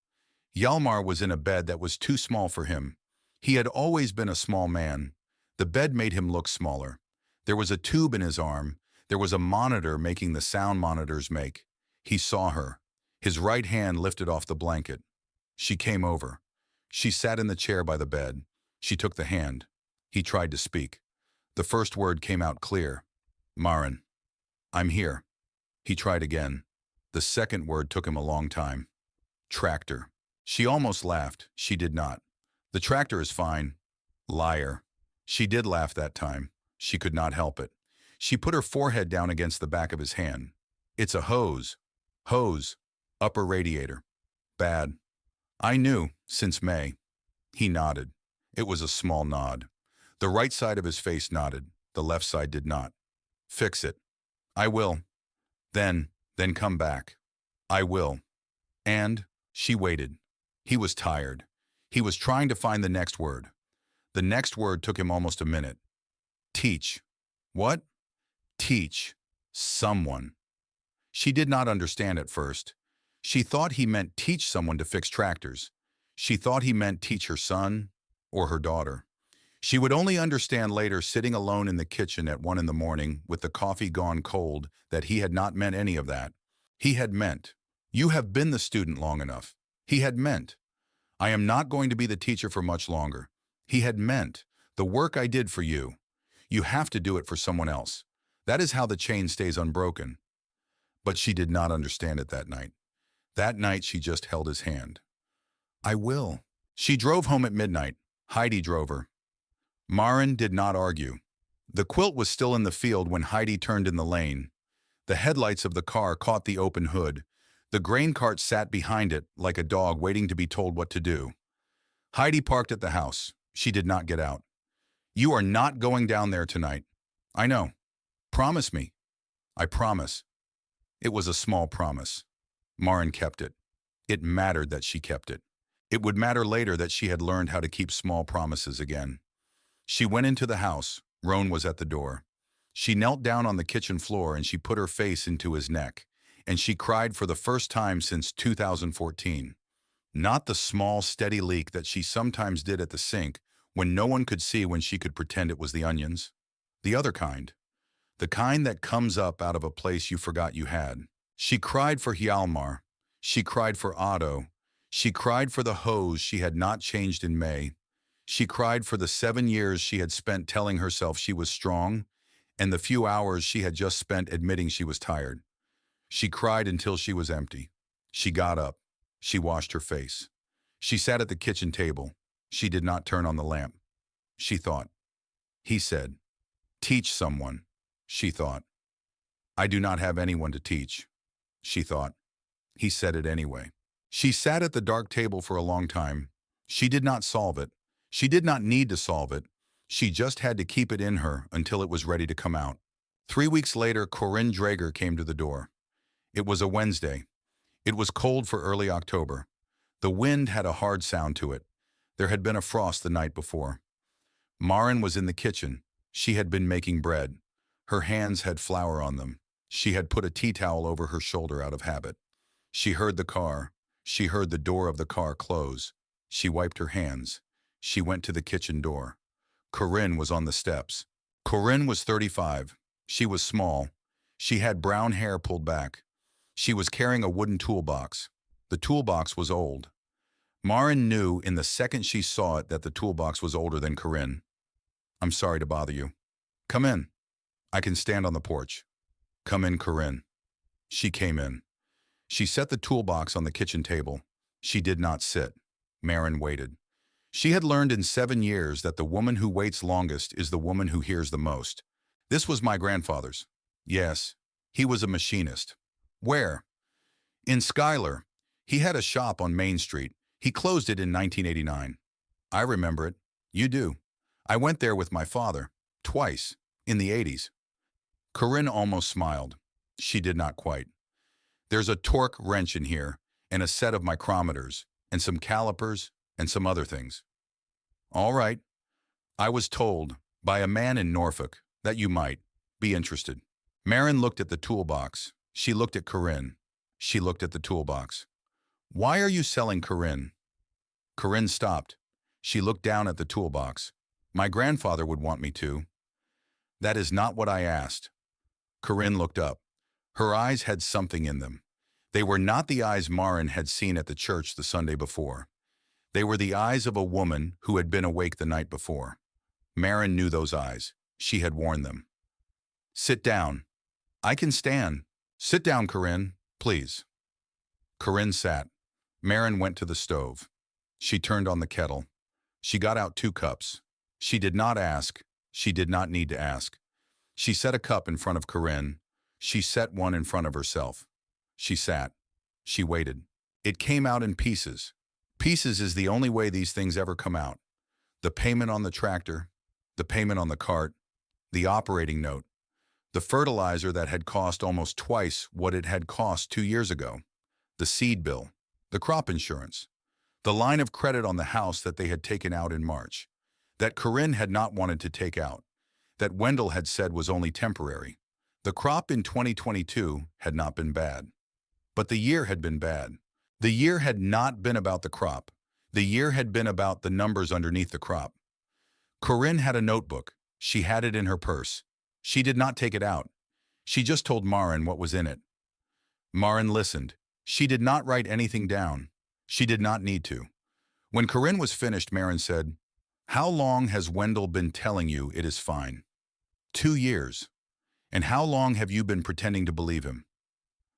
Hjalmar was in a bed that was too small for him. He had always been a small man. The bed made him look smaller. There was a tube in his arm. There was a monitor making the sound monitors make. He saw her. His right hand lifted off the blanket. She came over. She sat in the chair by the bed. She took the hand. He tried to speak. The first word came out clear. "Maren, I'm here." He tried again. The second word took him a long time. "Tractor." She almost laughed. She did not. "The tractor is fine." Liar. She did laugh that time. She could not help it. She put her forehead down against the back of his hand. "It's a hose." "Hose. Upper radiator." "Bad." "I knew, since May." He nodded. It was a small nod. The right side of his face nodded. The left side did not. "Fix it." "I will." Then come back." "I will." And she waited. He was tired. He was trying to find the next word. The next word took him almost a minute. "Teach." "What?" "Teach. Someone." She did not understand at first. She thought he meant teach someone to fix tractors. She thought he meant teach her son or her daughter. She would only understand later, sitting alone in the kitchen at 1 in the morning with the coffee gone cold, that he had not meant any of that. He had meant, "You have been the student long enough." He had meant, "I am not going to be the teacher for much longer." He had meant, "The work I did for you, you have to do it for someone else. That is how the chain stays unbroken." But she did not understand it that night. That night she just held his hand. "I will." She drove home at midnight. Heidi drove her. Maren did not argue. The quilt was still in the field when Heidi turned in the lane. The headlights of the car caught the open hood. The grain cart sat behind it like a dog waiting to be told what to do. Heidi parked at the house. She did not get out. "You are not going down there tonight." "I know." "Promise me." "I promise." It was a small promise. Maren kept it. It mattered that she kept it. It would matter later that she had learned how to keep small promises again. She went into the house. Roan was at the door. She knelt down on the kitchen floor and she put her face into his neck, and she cried for the first time since 2014. Not the small, steady leak that she sometimes did at the sink when no one could see when she could pretend it was the onions. The other kind. The kind that comes up out of a place you forgot you had. She cried for Hjalmar. She cried for Otto. She cried for the hose she had not changed in May. She cried for the 7 years she had spent telling herself she was strong, and the few hours she had just spent admitting she was tired. She cried until she was empty. She got up. She washed her face. She sat at the kitchen table. She did not turn on the lamp. She thought. He said, "Teach someone," she thought. "I do not have anyone to teach," she thought. He said it anyway. She sat at the dark table for a long time. She did not solve it. She did not need to solve it. She just had to keep it in her until it was ready to come out. 3 weeks later, Corinne Drager came to the door. It was a Wednesday. It was cold for early October. The wind had a hard sound to it. There had been a frost the night before. Maren was in the kitchen. She had been making bread. Her hands had flour on them. She had put a tea towel over her shoulder out of habit. She heard the car. She heard the door of the car close. She wiped her hands. She went to the kitchen door. Corinne was on the steps. Corinne was 35. She was small. She had brown hair pulled back. She was carrying a wooden toolbox. The toolbox was old. Maren knew in the second she saw it that the toolbox was older than Corinne. "I'm sorry to bother you." "Come in. I can stand on the porch." "Come in, Corinne." She came in. She set the toolbox on the kitchen table. She did not sit. Maren waited. She had learned in 7 years that the woman who waits longest is the woman who hears the most. This was my grandfather's. Yes, he was a machinist. Where? In Schuyler. He had a shop on Main Street. He closed it in 1989. I remember it. You do. I went there with my father. Twice. In the 80s. Corinne almost smiled. She did not quite. "There's a torque wrench in here, and a set of micrometers, and some calipers, and some other things." "All right. I was told, by a man in Norfolk, that you might be interested." Maren looked at the toolbox. She looked at Corinne. She looked at the toolbox. "Why are you selling, Corinne?" Corinne stopped. She looked down at the toolbox. "My grandfather would want me to." "That is not what I asked." Corinne looked up. Her eyes had something in them. They were not the eyes Maren had seen at the church the Sunday before. They were the eyes of a woman who had been awake the night before. Maren knew those eyes. She had worn them. "Sit down." "I can stand." "Sit down, Corinne, please." Corinne sat. Maren went to the stove. She turned on the kettle. She got out 2 cups. She did not ask. She did not need to ask. She set a cup in front of Corinne. She set one in front of herself. She sat. She waited. It came out in pieces. Pieces is the only way these things ever come out. The payment on the tractor, the payment on the cart, the operating note, the fertilizer that had cost almost twice what it had cost 2 years ago, the seed bill, the crop insurance, the line of credit on the house that they had taken out in March, that Corinne had not wanted to take out, that Wendell had said was only temporary. The crop in 2022 had not been bad. But the year had been bad. The year had not been about the crop. The year had been about the numbers underneath the crop. Corinne had a notebook. She had it in her purse. She did not take it out. She just told Maren what was in it. Maren listened. She did not write anything down. She did not need to. When Corinne was finished, Maren said, "How long has Wendell been telling you it is fine?" 2 years. "And how long have you been pretending to believe him?"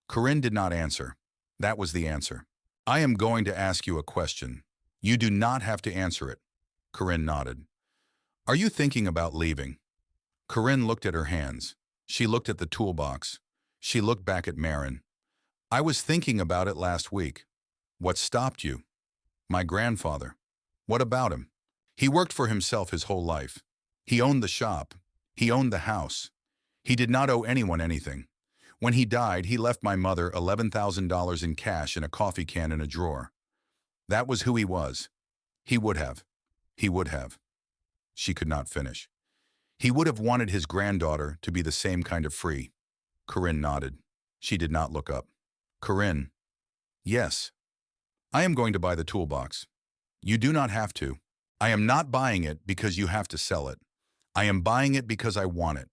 Corinne did not answer. That was the answer. "I am going to ask you a question. You do not have to answer it." Corinne nodded. "Are you thinking about leaving?" Corinne looked at her hands. She looked at the toolbox. She looked back at Maren. "I was thinking about it last week." "What stopped you?" "My grandfather." "What about him?" "He worked for himself his whole life. He owned the shop. He owned the house. He did not owe anyone anything. When he died, he left my mother $11,000 in cash in a coffee can in a drawer. That was who he was. He would have. He would have." She could not finish. "He would have wanted his granddaughter to be the same kind of free." Corinne nodded. She did not look up. "Corinne." "Yes." "I am going to buy the toolbox." "You do not have to. I am not buying it because you have to sell it. I am buying it because I want it.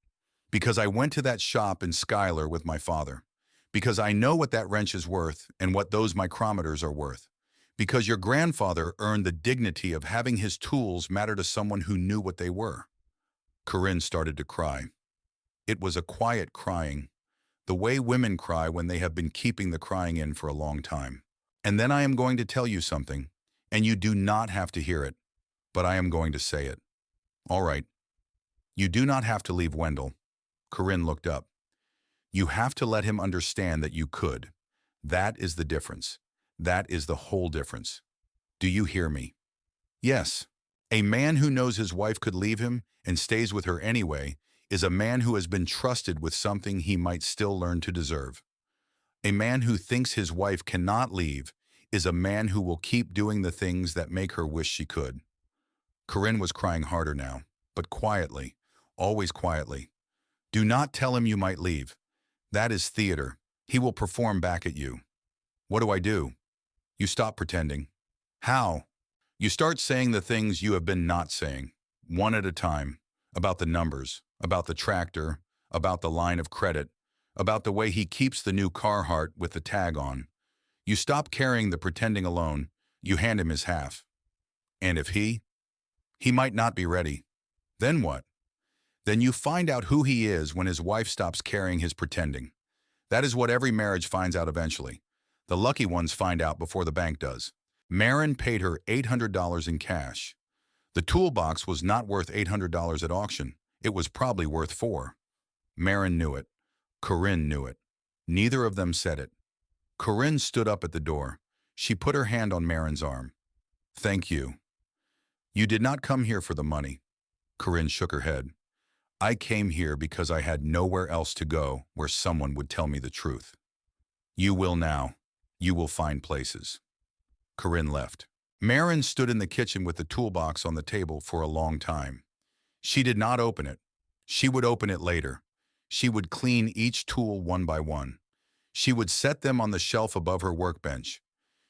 Because I went to that shop in Schuyler with my father. Because I know what that wrench is worth and what those micrometers are worth. Because your grandfather earned the dignity of having his tools matter to someone who knew what they were." Corinne started to cry. It was a quiet crying, the way women cry when they have been keeping the crying in for a long time. And then I am going to tell you something, and you do not have to hear it, but I am going to say it. All right. You do not have to leave Wendell. Corinne looked up. You have to let him understand that you could. That is the difference. That is the whole difference. Do you hear me? Yes. A man who knows his wife could leave him and stays with her anyway is a man who has been trusted with something he might still learn to deserve. A man who thinks his wife cannot leave is a man who will keep doing the things that make her wish she could. Corinne was crying harder now, but quietly, always quietly. Do not tell him you might leave. That is theater. He will perform back at you. What do I do? You stop pretending. How? You start saying the things you have been not saying, one at a time, about the numbers, about the tractor, about the line of credit, about the way he keeps the new Carhartt with the tag on. You stop carrying the pretending alone. You hand him his half. And if he might not be ready. Then what? Then you find out who he is when his wife stops carrying his pretending. That is what every marriage finds out eventually. The lucky ones find out before the bank does. Marin paid her $800 in cash. The toolbox was not worth $800 at auction. It was probably worth $4. Marin knew it. Corinne knew it. Neither of them said it. Corinne stood up at the door. She put her hand on Marin's arm. Thank you. You did not come here for the money. Corinne shook her head. I came here because I had nowhere else to go where someone would tell me the truth. You will now. You will find places. Corinne left. Marin stood in the kitchen with the toolbox on the table for a long time. She did not open it. She would open it later. She would clean each tool one by one. She would set them on the shelf above her workbench.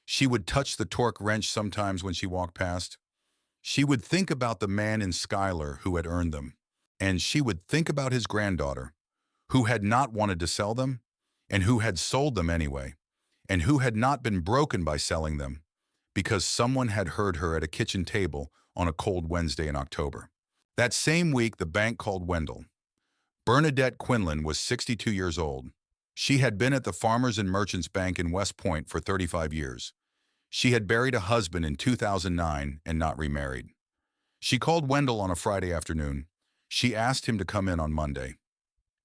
She would touch the torque wrench sometimes when she walked past. She would think about the man in Schuyler who had earned them. And she would think about his granddaughter, who had not wanted to sell them, and who had sold them anyway, and who had not been broken by selling them, because someone had heard her at a kitchen table on a cold Wednesday in October. That same week, the bank called Wendell. Bernadette Quinlan was 62 years old. She had been at the Farmers and Merchants Bank in West Point for 35 years. She had buried a husband in 2009 and not remarried. She called Wendell on a Friday afternoon. She asked him to come in on Monday.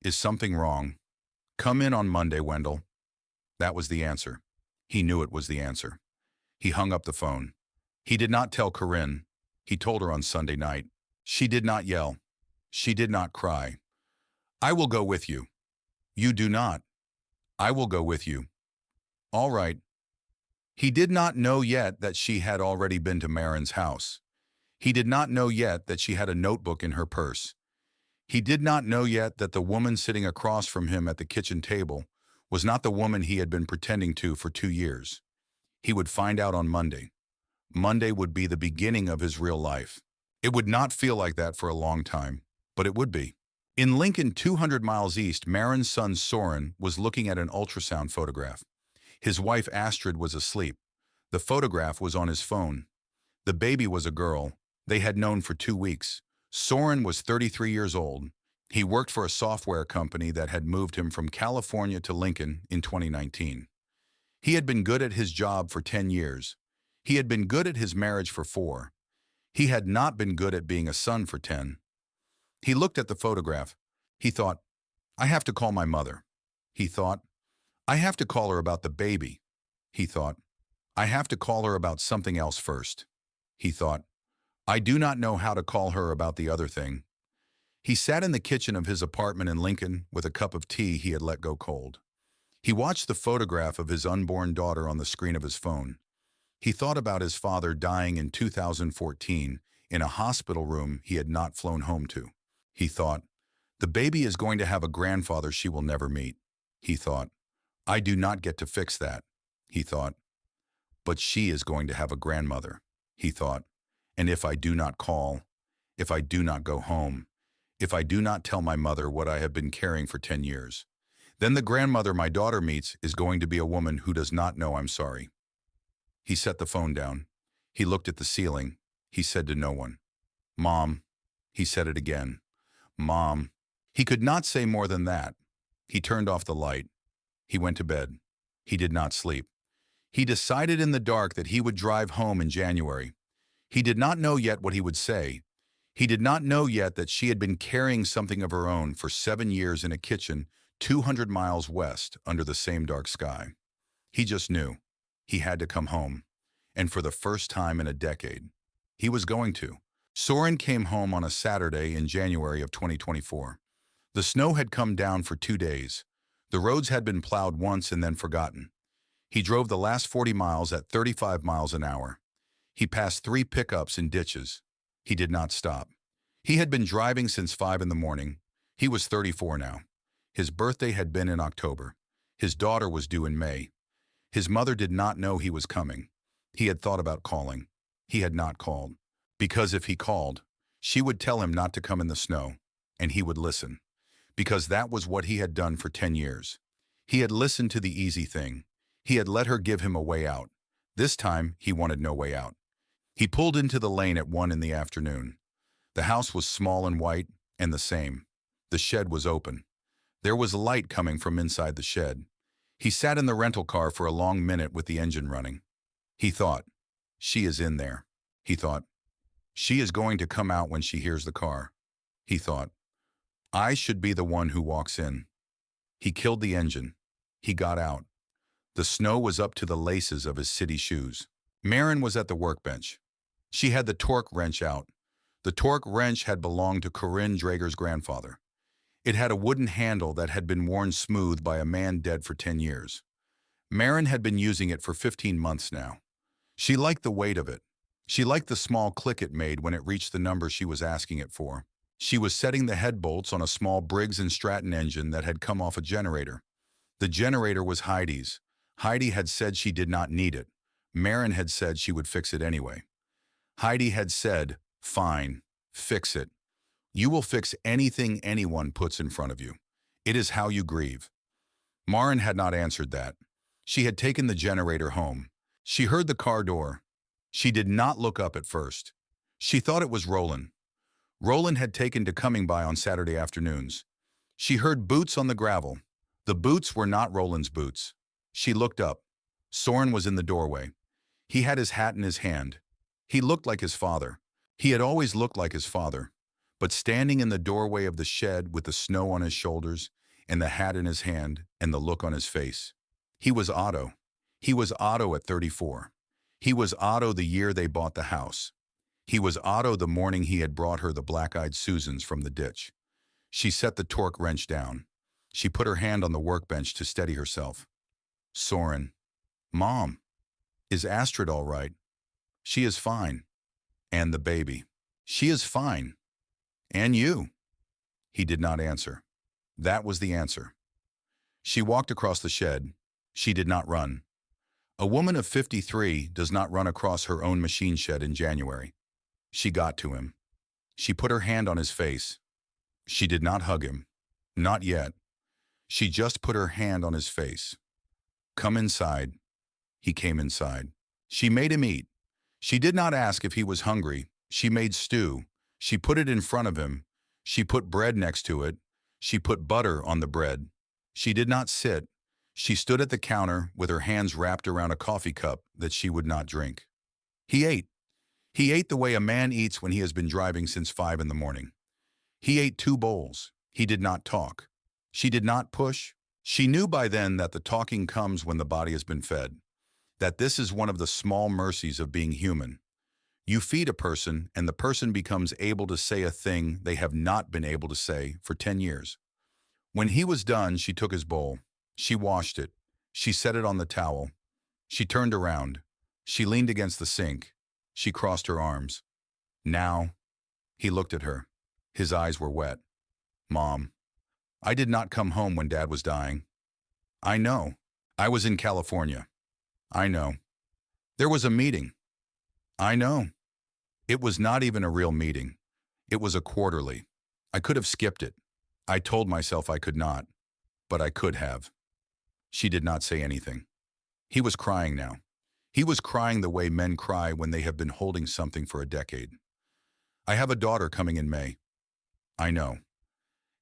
Is something wrong? Come in on Monday, Wendell. That was the answer. He knew it was the answer. He hung up the phone. He did not tell Corinne. He told her on Sunday night. She did not yell. She did not cry. I will go with you. You do not. I will go with you. All right. He did not know yet that she had already been to Marin's house. He did not know yet that she had a notebook in her purse. He did not know yet that the woman sitting across from him at the kitchen table was not the woman he had been pretending to for 2 years. He would find out on Monday. Monday would be the beginning of his real life. It would not feel like that for a long time, but it would be. In Lincoln, 200 miles east, Marin's son Soren was looking at an ultrasound photograph. His wife Astrid was asleep. The photograph was on his phone. The baby was a girl. They had known for 2 weeks. Soren was 33 years old. He worked for a software company that had moved him from California to Lincoln in 2019. He had been good at his job for 10 years. He had been good at his marriage for 4. He had not been good at being a son for 10. He looked at the photograph. He thought, I have to call my mother. He thought, I have to call her about the baby. He thought, I have to call her about something else first. He thought, I do not know how to call her about the other thing. He sat in the kitchen of his apartment in Lincoln with a cup of tea he had let go cold. He watched the photograph of his unborn daughter on the screen of his phone. He thought about his father dying in 2014 in a hospital room he had not flown home to. He thought, the baby is going to have a grandfather she will never meet. He thought, I do not get to fix that. He thought, but she is going to have a grandmother. He thought, and if I do not call, if I do not go home, if I do not tell my mother what I have been carrying for 10 years, then the grandmother my daughter meets is going to be a woman who does not know I'm sorry. He set the phone down. He looked at the ceiling. He said to no one, Mom. He said it again. Mom. He could not say more than that. He turned off the light. He went to bed. He did not sleep. He decided in the dark that he would drive home in January. He did not know yet what he would say. He did not know yet that she had been carrying something of her own for 7 years in a kitchen 200 miles west under the same dark sky. He just knew. He had to come home. And for the first time in a decade, he was going to. Soren came home on a Saturday in January of 2024. The snow had come down for 2 days. The roads had been plowed once and then forgotten. He drove the last 40 miles at 35 miles an hour. He passed 3 pickups and ditches. He did not stop. He had been driving since 5 in the morning. He was 34 now. His birthday had been in October. His daughter was due in May. His mother did not know he was coming. He had thought about calling. He had not called. Because if he called, she would tell him not to come in the snow, and he would listen. Because that was what he had done for 10 years. He had listened to the easy thing. He had let her give him a way out. This time, he wanted no way out. He pulled into the lane at 1 in the afternoon. The house was small and white, and the same. The shed was open. There was light coming from inside the shed. He sat in the rental car for a long minute with the engine running. He thought, she is in there. He thought, she is going to come out when she hears the car. He thought, I should be the one who walks in. He killed the engine. He got out. The snow was up to the laces of his city shoes. Maren was at the workbench. She had the torque wrench out. The torque wrench had belonged to Corinne Drager's grandfather. It had a wooden handle that had been worn smooth by a man dead for 10 years. Maren had been using it for 15 months now. She liked the weight of it. She liked the small click it made when it reached the number she was asking it for. She was setting the head bolts on a small Briggs & Stratton engine that had come off a generator. The generator was Heidi's. Heidi had said she did not need it. Maren had said she would fix it anyway. Heidi had said, fine, fix it. You will fix anything anyone puts in front of you. It is how you grieve. Maren had not answered that. She had taken the generator home. She heard the car door. She did not look up at first. She thought it was Roland. Roland had taken to coming by on Saturday afternoons. She heard boots on the gravel. The boots were not Roland's boots. She looked up. Soren was in the doorway. He had his hat in his hand. He looked like his father. He had always looked like his father. But standing in the doorway of the shed with the snow on his shoulders and the hat in his hand and the look on his face, he was Otto. He was Otto at 34. He was Otto the year they bought the house. He was Otto the morning he had brought her the black-eyed Susans from the ditch. She set the torque wrench down. She put her hand on the workbench to steady herself. Soren. Mom. Is Astrid all right? She is fine. And the baby. She is fine. And you. He did not answer. That was the answer. She walked across the shed. She did not run. A woman of 53 does not run across her own machine shed in January. She got to him. She put her hand on his face. She did not hug him. Not yet. She just put her hand on his face. Come inside. He came inside. She made him eat. She did not ask if he was hungry. She made stew. She put it in front of him. She put bread next to it. She put butter on the bread. She did not sit. She stood at the counter with her hands wrapped around a coffee cup that she would not drink. He ate. He ate the way a man eats when he has been driving since 5 in the morning. He ate 2 bowls. He did not talk. She did not push. She knew by then that the talking comes when the body has been fed, that this is one of the small mercies of being human. You feed a person and the person becomes able to say a thing they have not been able to say for 10 years. When he was done, she took his bowl. She washed it. She set it on the towel. She turned around. She leaned against the sink. She crossed her arms. Now, he looked at her. His eyes were wet. Mom, I did not come home when Dad was dying. I know. I was in California. I know. There was a meeting. I know. It was not even a real meeting. It was a quarterly. I could have skipped it. I told myself I could not, but I could have. She did not say anything. He was crying now. He was crying the way men cry when they have been holding something for a decade. I have a daughter coming in May. I know.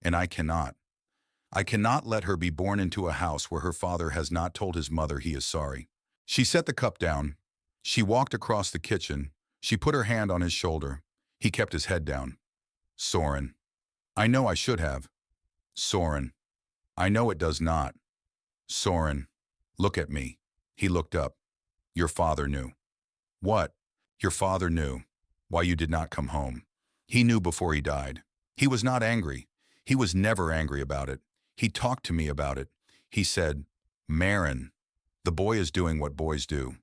and I cannot. I cannot let her be born into a house where her father has not told his mother he is sorry. She set the cup down. She walked across the kitchen. She put her hand on his shoulder. He kept his head down. Soren. I know I should have. Soren. I know it does not. Soren. Look at me. He looked up. Your father knew. What? Your father knew. Why you did not come home. He knew before he died. He was not angry. He was never angry about it. He talked to me about it. He said, Marin, the boy is doing what boys do.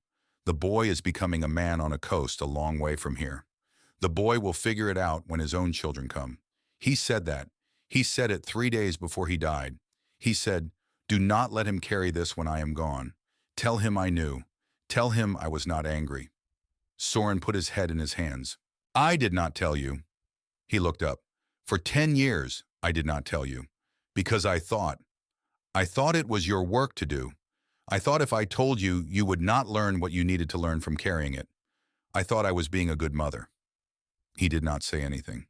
The boy is becoming a man on a coast a long way from here. The boy will figure it out when his own children come. He said that. He said it 3 days before he died. He said, do not let him carry this when I am gone. Tell him I knew. Tell him I was not angry. Soren put his head in his hands. I did not tell you. He looked up. For 10 years, I did not tell you. Because I thought it was your work to do. I thought if I told you, you would not learn what you needed to learn from carrying it. I thought I was being a good mother. He did not say anything.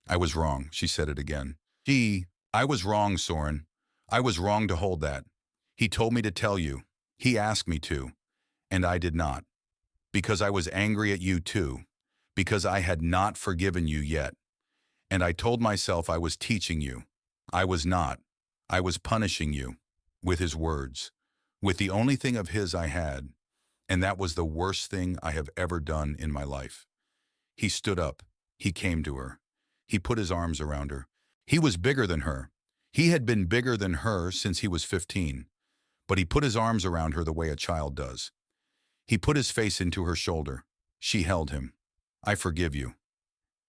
I was wrong, she said it again. I was wrong, Soren. I was wrong to hold that. He told me to tell you. He asked me to. And I did not. Because I was angry at you too. Because I had not forgiven you yet. And I told myself I was teaching you. I was not. I was punishing you. With his words. With the only thing of his I had. And that was the worst thing I have ever done in my life. He stood up. He came to her. He put his arms around her. He was bigger than her. He had been bigger than her since he was 15. But he put his arms around her the way a child does. He put his face into her shoulder. She held him. I forgive you.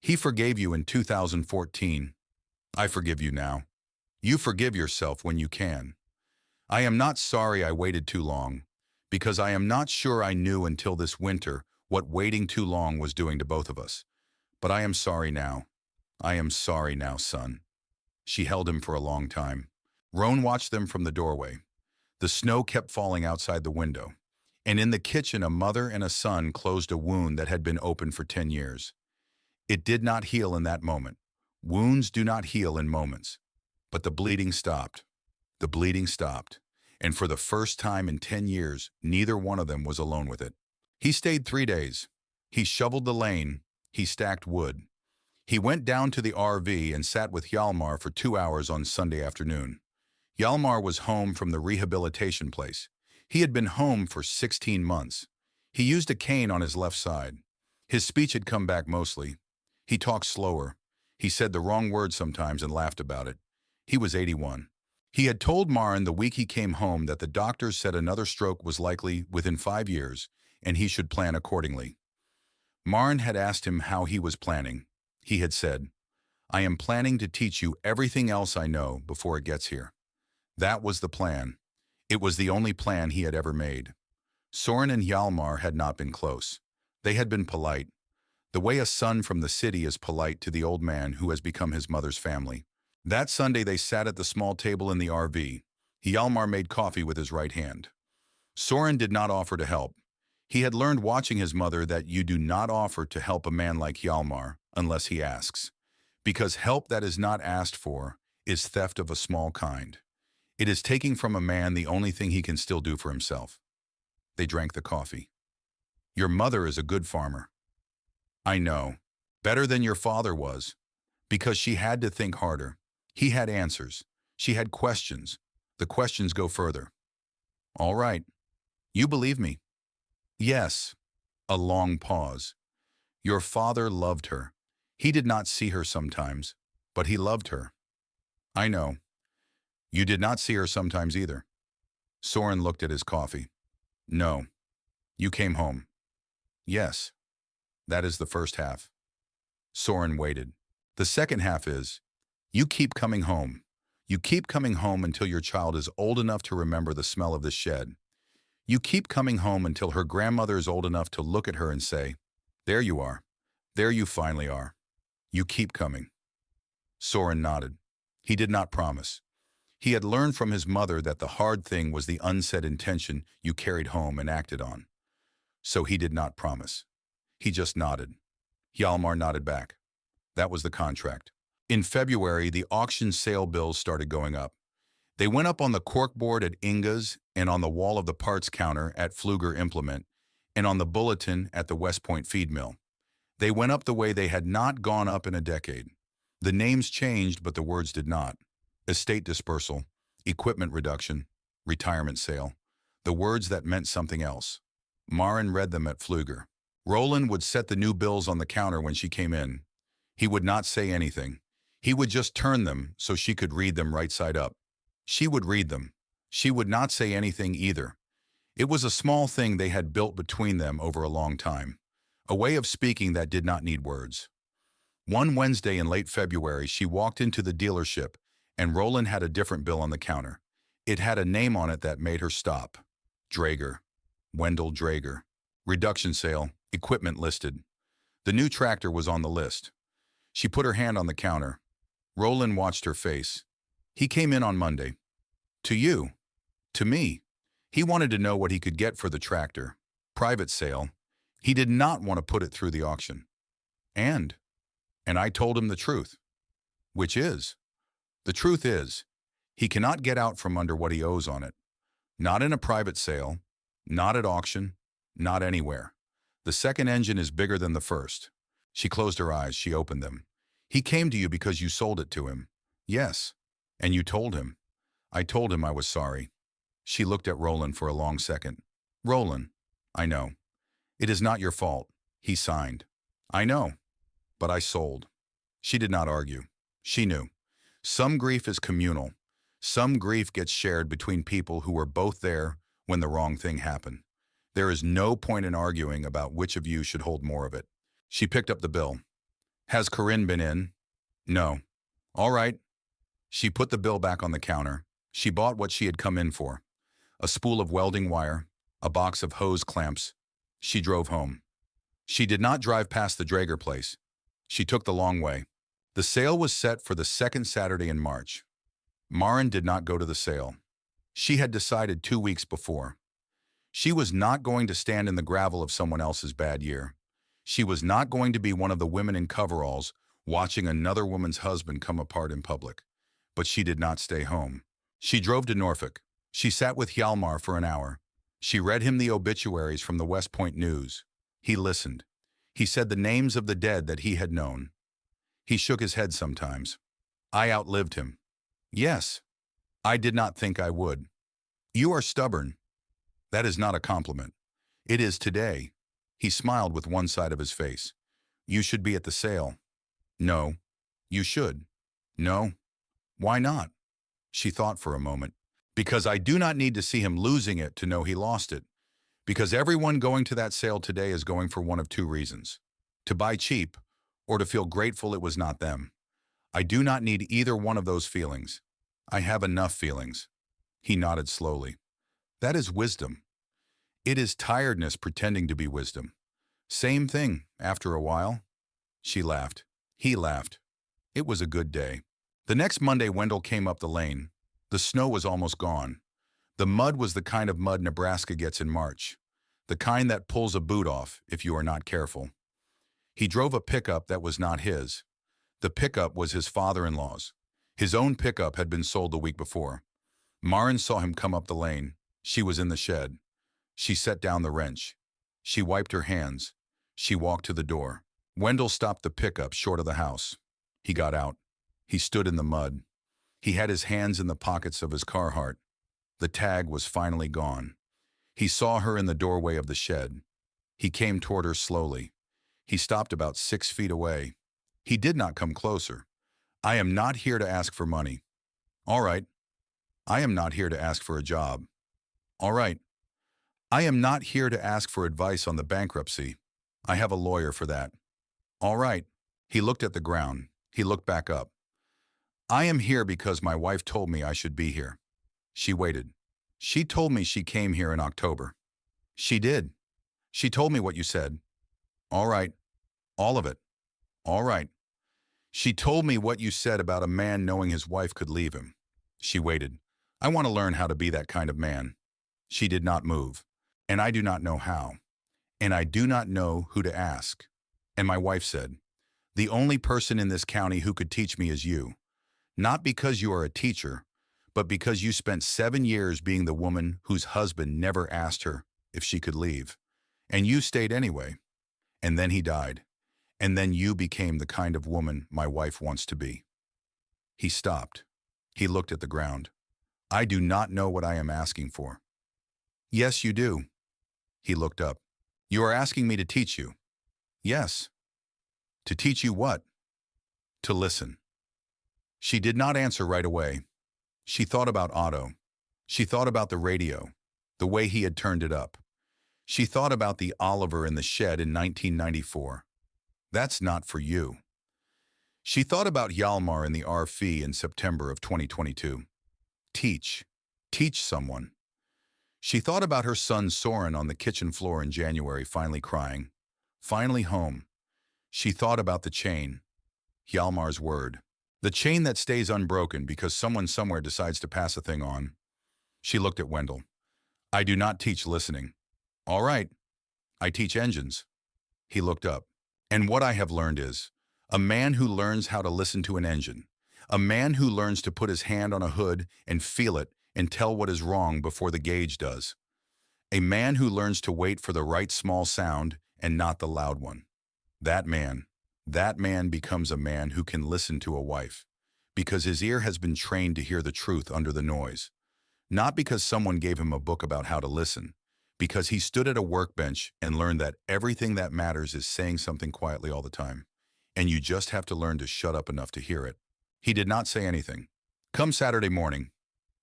He forgave you in 2014. I forgive you now. You forgive yourself when you can. I am not sorry I waited too long, because I am not sure I knew until this winter what waiting too long was doing to both of us. But I am sorry now. I am sorry now, son. She held him for a long time. Roan watched them from the doorway. The snow kept falling outside the window, and in the kitchen a mother and a son closed a wound that had been open for 10 years. It did not heal in that moment. Wounds do not heal in moments. But the bleeding stopped. The bleeding stopped. And for the first time in 10 years, neither one of them was alone with it. He stayed 3 days. He shoveled the lane. He stacked wood. He went down to the RV and sat with Hjalmar for 2 hours on Sunday afternoon. Hjalmar was home from the rehabilitation place. He had been home for 16 months. He used a cane on his left side. His speech had come back mostly. He talked slower. He said the wrong word sometimes and laughed about it. He was 81. He had told Marin the week he came home that the doctors said another stroke was likely within 5 years, and he should plan accordingly. Marin had asked him how he was planning. He had said, I am planning to teach you everything else I know before it gets here. That was the plan. It was the only plan he had ever made. Soren and Hjalmar had not been close. They had been polite. The way a son from the city is polite to the old man who has become his mother's family. That Sunday they sat at the small table in the RV. Hjalmar made coffee with his right hand. Soren did not offer to help. He had learned watching his mother that you do not offer to help a man like Hjalmar unless he asks. Because help that is not asked for is theft of a small kind. It is taking from a man the only thing he can still do for himself. They drank the coffee. Your mother is a good farmer. I know. Better than your father was. Because she had to think harder. He had answers. She had questions. The questions go further. All right. You believe me? Yes. A long pause. Your father loved her. He did not see her sometimes, but he loved her. I know. You did not see her sometimes either. Soren looked at his coffee. No. You came home. Yes. That is the first half. Soren waited. The second half is, you keep coming home. You keep coming home until your child is old enough to remember the smell of the shed. You keep coming home until her grandmother is old enough to look at her and say, there you are. There you finally are. You keep coming. Soren nodded. He did not promise. He had learned from his mother that the hard thing was the unsaid intention you carried home and acted on. So he did not promise. He just nodded. Hjalmar nodded back. That was the contract. In February, the auction sale bills started going up. They went up on the corkboard at Inga's and on the wall of the parts counter at Pfluger Implement and on the bulletin at the West Point feed mill. They went up the way they had not gone up in a decade. The names changed, but the words did not. Estate dispersal, equipment reduction, retirement sale. The words that meant something else. Maren read them at Pfluger. Roland would set the new bills on the counter when she came in. He would not say anything. He would just turn them so she could read them right side up. She would read them. She would not say anything either. It was a small thing they had built between them over a long time. A way of speaking that did not need words. One Wednesday in late February, she walked into the dealership, and Roland had a different bill on the counter. It had a name on it that made her stop. Drager. Wendell Drager. Reduction sale. Equipment listed. The new tractor was on the list. She put her hand on the counter. Roland watched her face. He came in on Monday. To you. To me. He wanted to know what he could get for the tractor. Private sale. He did not want to put it through the auction. And I told him the truth. Which is? The truth is, he cannot get out from under what he owes on it. Not in a private sale, not at auction, not anywhere. The second engine is bigger than the first. She closed her eyes, she opened them. He came to you because you sold it to him. Yes. And you told him. I told him I was sorry. She looked at Roland for a long second. Roland, I know. It is not your fault. He signed. I know. But I sold. She did not argue. She knew. Some grief is communal. Some grief gets shared between people who were both there when the wrong thing happened. There is no point in arguing about which of you should hold more of it. She picked up the bill. Has Corinne been in? No. All right. She put the bill back on the counter. She bought what she had come in for. A spool of welding wire, a box of hose clamps. She drove home. She did not drive past the Drager place. She took the long way. The sale was set for the second Saturday in March. Maren did not go to the sale. She had decided 2 weeks before. She was not going to stand in the gravel of someone else's bad year. She was not going to be one of the women in coveralls watching another woman's husband come apart in public. But she did not stay home. She drove to Norfolk. She sat with Hjalmar for an hour. She read him the obituaries from the West Point News. He listened. He said the names of the dead that he had known. He shook his head sometimes. I outlived him. Yes. I did not think I would. You are stubborn. That is not a compliment. It is today. He smiled with one side of his face. You should be at the sale. No. You should. No. Why not? She thought for a moment. Because I do not need to see him losing it to know he lost it. Because everyone going to that sale today is going for one of two reasons. To buy cheap, or to feel grateful it was not them. I do not need either one of those feelings. I have enough feelings. He nodded slowly. That is wisdom. It is tiredness pretending to be wisdom. Same thing, after a while. She laughed. He laughed. It was a good day. The next Monday, Wendell came up the lane. The snow was almost gone. The mud was the kind of mud Nebraska gets in March. The kind that pulls a boot off if you are not careful. He drove a pickup that was not his. The pickup was his father-in-law's. His own pickup had been sold the week before. Maren saw him come up the lane. She was in the shed. She set down the wrench. She wiped her hands. She walked to the door. Wendell stopped the pickup short of the house. He got out. He stood in the mud. He had his hands in the pockets of his Carhartt. The tag was finally gone. He saw her in the doorway of the shed. He came toward her slowly. He stopped about 6 feet away. He did not come closer. I am not here to ask for money. All right. I am not here to ask for a job. All right. I am not here to ask for advice on the bankruptcy. I have a lawyer for that. All right. He looked at the ground. He looked back up. I am here because my wife told me I should be here. She waited. She told me she came here in October. She did. She told me what you said. All right. All of it. All right. She told me what you said about a man knowing his wife could leave him. She waited. I want to learn how to be that kind of man. She did not move. And I do not know how. And I do not know who to ask. And my wife said, The only person in this county who could teach me is you. Not because you are a teacher, but because you spent 7 years being the woman whose husband never asked her if she could leave. And you stayed anyway. And then he died. And then you became the kind of woman my wife wants to be. He stopped. He looked at the ground. I do not know what I am asking for. Yes, you do. He looked up. You are asking me to teach you. Yes. To teach you what? To listen. She did not answer right away. She thought about Otto. She thought about the radio, the way he had turned it up. She thought about the Oliver in the shed in 1994. That's not for you. She thought about Hjalmar in the RF in September of 2022. Teach. Teach someone. She thought about her son Soren on the kitchen floor in January, finally crying. Finally home. She thought about the chain. Hjalmar's word. The chain that stays unbroken because someone somewhere decides to pass a thing on. She looked at Wendell. I do not teach listening. All right. I teach engines. He looked up. And what I have learned is, a man who learns how to listen to an engine, a man who learns to put his hand on a hood and feel it and tell what is wrong before the gauge does. A man who learns to wait for the right small sound and not the loud one. That man becomes a man who can listen to a wife, because his ear has been trained to hear the truth under the noise. Not because someone gave him a book about how to listen, because he stood at a workbench and learned that everything that matters is saying something quietly all the time, and you just have to learn to shut up enough to hear it. He did not say anything. Come Saturday morning.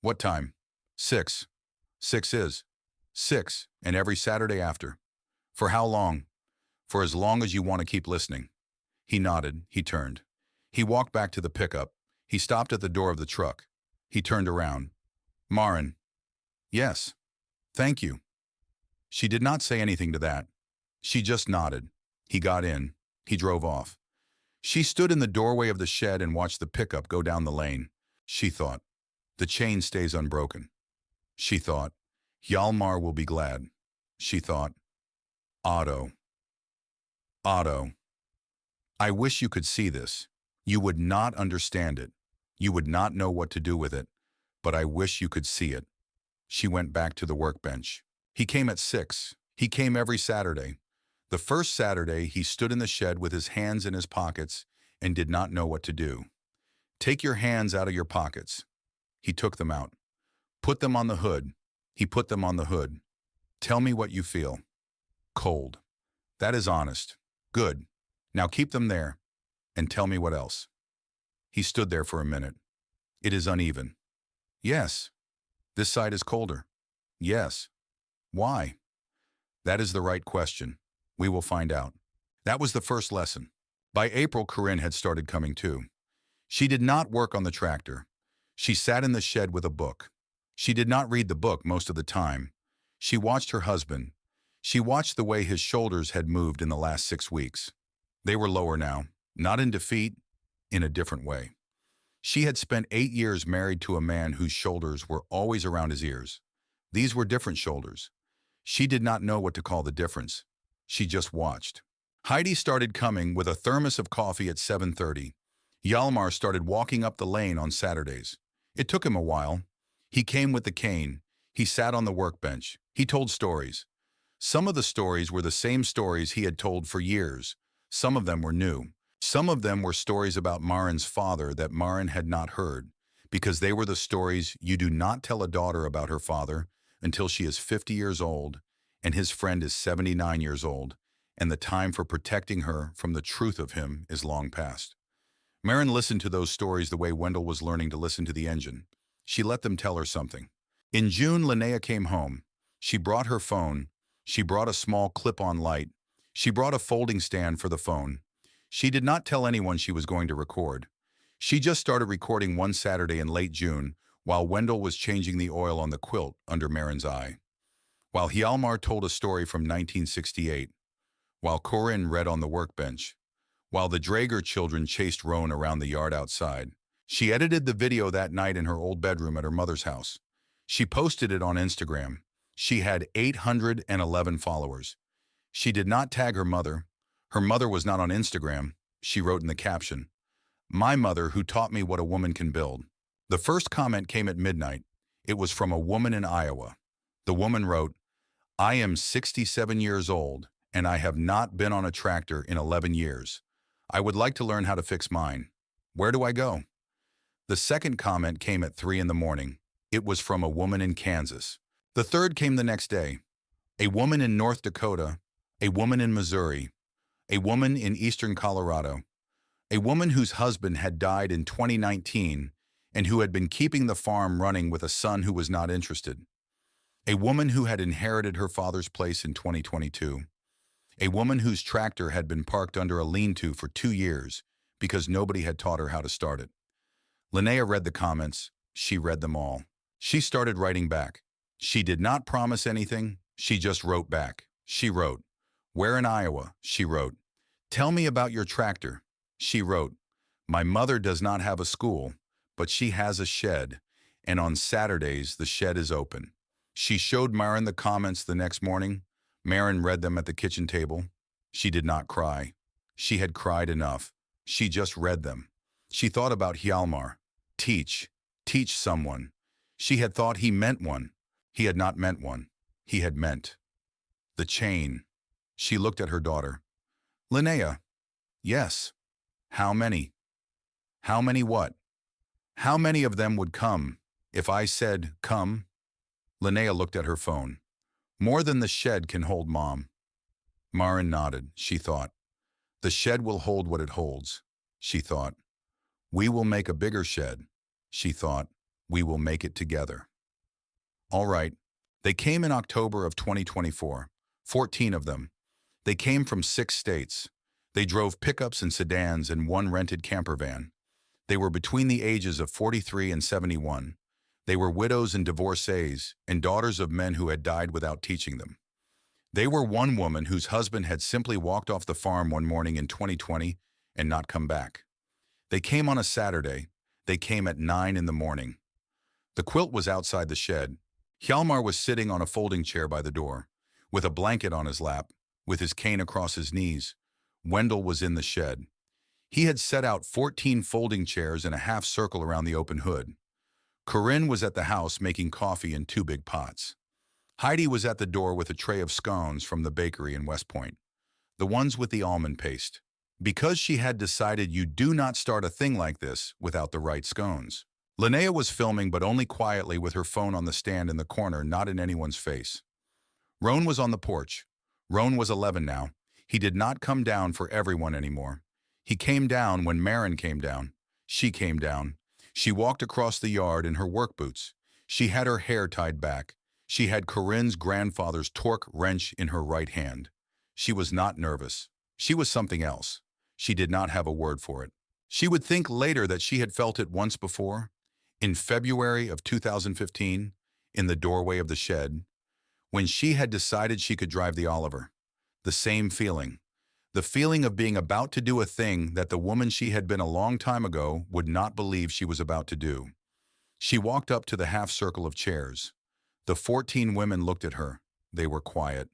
What time? 6. 6 is. 6, and every Saturday after. For how long? For as long as you want to keep listening. He nodded. He turned. He walked back to the pickup. He stopped at the door of the truck. He turned around. Maren. Yes. Thank you. She did not say anything to that. She just nodded. He got in. He drove off. She stood in the doorway of the shed and watched the pickup go down the lane. She thought, the chain stays unbroken. She thought, Hjalmar will be glad. She thought, Otto. Otto. I wish you could see this. You would not understand it. You would not know what to do with it. But I wish you could see it. She went back to the workbench. He came at 6. He came every Saturday. The first Saturday, he stood in the shed with his hands in his pockets and did not know what to do. Take your hands out of your pockets. He took them out. Put them on the hood. He put them on the hood. Tell me what you feel. Cold. That is honest. Good. Now keep them there, and tell me what else. He stood there for a minute. It is uneven. Yes. This side is colder. Yes. Why? That is the right question. We will find out. That was the first lesson. By April, Corinne had started coming too. She did not work on the tractor. She sat in the shed with a book. She did not read the book most of the time. She watched her husband. She watched the way his shoulders had moved in the last 6 weeks. They were lower now, not in defeat, in a different way. She had spent 8 years married to a man whose shoulders were always around his ears. These were different shoulders. She did not know what to call the difference. She just watched. Heidi started coming with a thermos of coffee at 7:30. Hjalmar started walking up the lane on Saturdays. It took him a while. He came with the cane. He sat on the workbench. He told stories. Some of the stories were the same stories he had told for years. Some of them were new. Some of them were stories about Maren's father that Maren had not heard, because they were the stories you do not tell a daughter about her father until she is 50 years old and his friend is 79 years old, and the time for protecting her from the truth of him is long past. Maren listened to those stories the way Wendell was learning to listen to the engine. She let them tell her something. In June, Linnea came home. She brought her phone. She brought a small clip-on light. She brought a folding stand for the phone. She did not tell anyone she was going to record. She just started recording one Saturday in late June while Wendell was changing the oil on the quilt under Maren's eye. While Hjalmar told a story from 1968. While Corinne read on the workbench. While the Draeger children chased Roan around the yard outside. She edited the video that night in her old bedroom at her mother's house. She posted it on Instagram. She had 811 followers. She did not tag her mother. Her mother was not on Instagram. she wrote in the caption. My mother who taught me what a woman can build. The first comment came at midnight. It was from a woman in Iowa. The woman wrote, I am 67 years old and I have not been on a tractor in 11 years. I would like to learn how to fix mine. Where do I go? The second comment came at 3 in the morning. It was from a woman in Kansas. The third came the next day. A woman in North Dakota, a woman in Missouri, a woman in eastern Colorado, a woman whose husband had died in 2019 and who had been keeping the farm running with a son who was not interested, a woman who had inherited her father's place in 2022, a woman whose tractor had been parked under a lean-to for 2 years because nobody had taught her how to start it. Linnea read the comments. She read them all. She started writing back. She did not promise anything. She just wrote back. She wrote, Where in Iowa? She wrote, Tell me about your tractor. She wrote, My mother does not have a school, but she has a shed, and on Saturdays the shed is open. She showed Marin the comments the next morning. Marin read them at the kitchen table. She did not cry. She had cried enough. She just read them. She thought about Hjalmar. Teach someone. She had thought he meant one. He had not meant one. He had meant. The chain. She looked at her daughter. Linnea. Yes. How many? How many what? How many of them would come if I said, come? Linnea looked at her phone. More than the shed can hold, Mom. Marin nodded. She thought. The shed will hold what it holds. She thought. We will make a bigger shed. She thought. We will make it together. All right. They came in October of 2024. 14 of them. They came from 6 states. They drove pickups and sedans and 1 rented camper van. They were between the ages of 43 and 71. They were widows and divorcees and daughters of men who had died without teaching them. They were one woman whose husband had simply walked off the farm one morning in 2020 and not come back. They came on a Saturday. They came at 9 in the morning. The quilt was outside the shed. Hjalmar was sitting on a folding chair by the door, with a blanket on his lap, with his cane across his knees. Wendell was in the shed. He had set out 14 folding chairs in a half circle around the open hood. Corinne was at the house making coffee in 2 big pots. Heidi was at the door with a tray of scones from the bakery in West Point, the ones with the almond paste, because she had decided you do not start a thing like this without the right scones. Linnea was filming, but only quietly with her phone on the stand in the corner, not in anyone's face. Roan was on the porch. Roan was 11 now. He did not come down for everyone anymore. He came down when Marin came down. She came down. She walked across the yard in her work boots. She had her hair tied back. She had Corinne's grandfather's torque wrench in her right hand. She was not nervous. She was something else. She did not have a word for it. She would think later that she had felt it once before, in February of 2015, in the doorway of the shed, when she had decided she could drive the Oliver. The same feeling. The feeling of being about to do a thing that the woman she had been a long time ago would not believe she was about to do. She walked up to the half circle of chairs. The 14 women looked at her. They were quiet.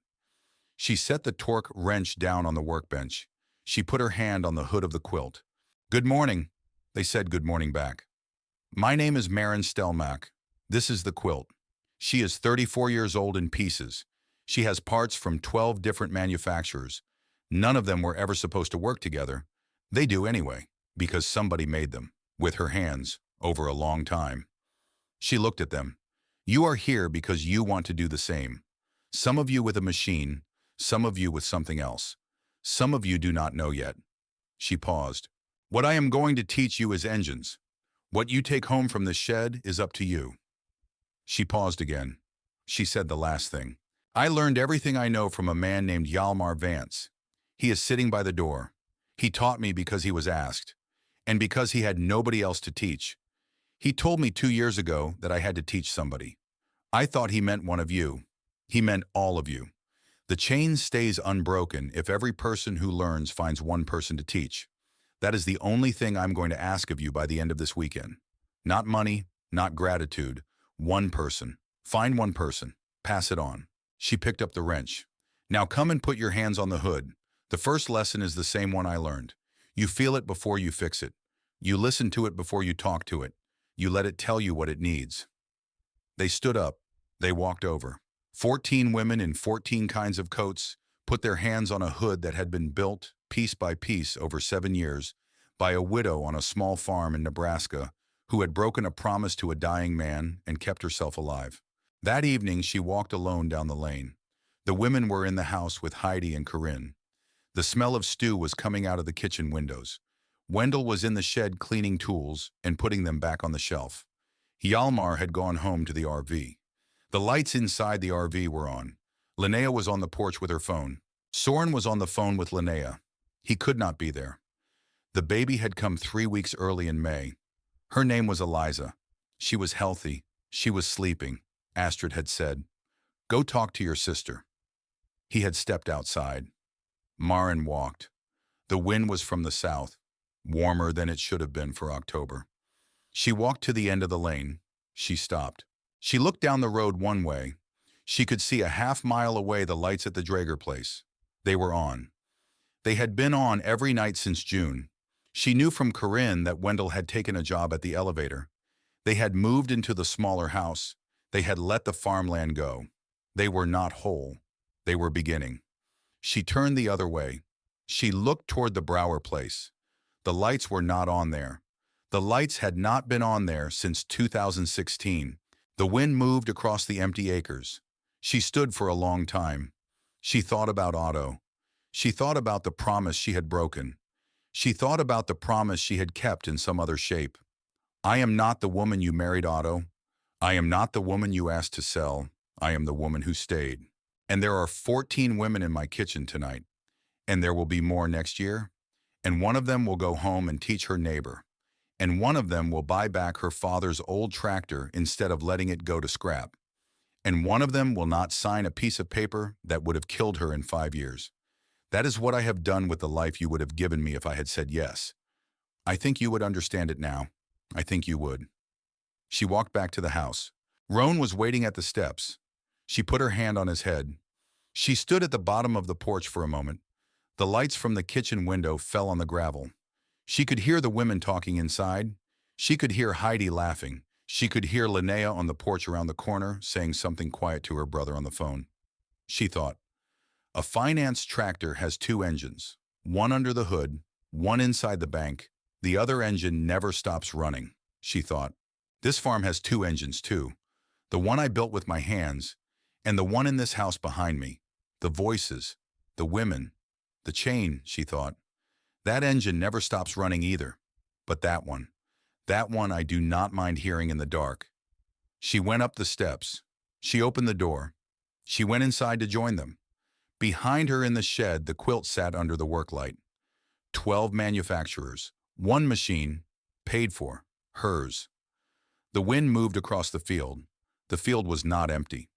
She set the torque wrench down on the workbench. She put her hand on the hood of the quilt. Good morning. They said good morning back. My name is Marin Stelmach. This is the quilt. She is 34 years old in pieces. She has parts from 12 different manufacturers. None of them were ever supposed to work together. They do anyway, because somebody made them, with her hands, over a long time. She looked at them. You are here because you want to do the same. Some of you with a machine, some of you with something else. Some of you do not know yet. She paused. What I am going to teach you is engines. What you take home from the shed is up to you. She paused again. She said the last thing. I learned everything I know from a man named Hjalmar Vance. He is sitting by the door. He taught me because he was asked, and because he had nobody else to teach. He told me 2 years ago that I had to teach somebody. I thought he meant one of you. He meant all of you. The chain stays unbroken if every person who learns finds one person to teach. That is the only thing I'm going to ask of you by the end of this weekend. Not money, not gratitude. One person. Find one person. Pass it on. She picked up the wrench. Now come and put your hands on the hood. The first lesson is the same one I learned. You feel it before you fix it. You listen to it before you talk to it. You let it tell you what it needs. They stood up. They walked over. 14 women in 14 kinds of coats put their hands on a hood that had been built, piece by piece, over 7 years, by a widow on a small farm in Nebraska who had broken a promise to a dying man and kept herself alive. That evening, she walked alone down the lane. The women were in the house with Heidi and Corinne. The smell of stew was coming out of the kitchen windows. Wendell was in the shed cleaning tools and putting them back on the shelf. Hjalmar had gone home to the RV. The lights inside the RV were on. Linnea was on the porch with her phone. Soren was on the phone with Linnea. He could not be there. The baby had come 3 weeks early in May. Her name was Eliza. She was healthy. She was sleeping. Astrid had said, "Go talk to your sister." He had stepped outside. Maren walked. The wind was from the south, warmer than it should have been for October. She walked to the end of the lane. She stopped. She looked down the road one way. She could see a half-mile away the lights at the Draeger place. They were on. They had been on every night since June. She knew from Corinne that Wendell had taken a job at the elevator. They had moved into the smaller house. They had let the farmland go. They were not whole. They were beginning. She turned the other way. She looked toward the Brower place. The lights were not on there. The lights had not been on there since 2016. The wind moved across the empty acres. She stood for a long time. She thought about Otto. She thought about the promise she had broken. She thought about the promise she had kept in some other shape. "I am not the woman you married, Otto. I am not the woman you asked to sell. I am the woman who stayed. And there are 14 women in my kitchen tonight. And there will be more next year. And one of them will go home and teach her neighbor. And one of them will buy back her father's old tractor instead of letting it go to scrap. And one of them will not sign a piece of paper that would have killed her in 5 years. That is what I have done with the life you would have given me if I had said yes. I think you would understand it now. I think you would." She walked back to the house. Roan was waiting at the steps. She put her hand on his head. She stood at the bottom of the porch for a moment. The lights from the kitchen window fell on the gravel. She could hear the women talking inside. She could hear Heidi laughing. She could hear Linnea on the porch around the corner saying something quiet to her brother on the phone. She thought, "A finance tractor has 2 engines, one under the hood, one inside the bank. The other engine never stops running," she thought. "This farm has 2 engines too. The one I built with my hands, and the one in this house behind me. The voices, the women, the chain," she thought. "That engine never stops running either. But that one I do not mind hearing in the dark." She went up the steps. She opened the door. She went inside to join them. Behind her in the shed, the quilt sat under the work light. 12 manufacturers, 1 machine, paid for, hers. The wind moved across the field. The field was not empty.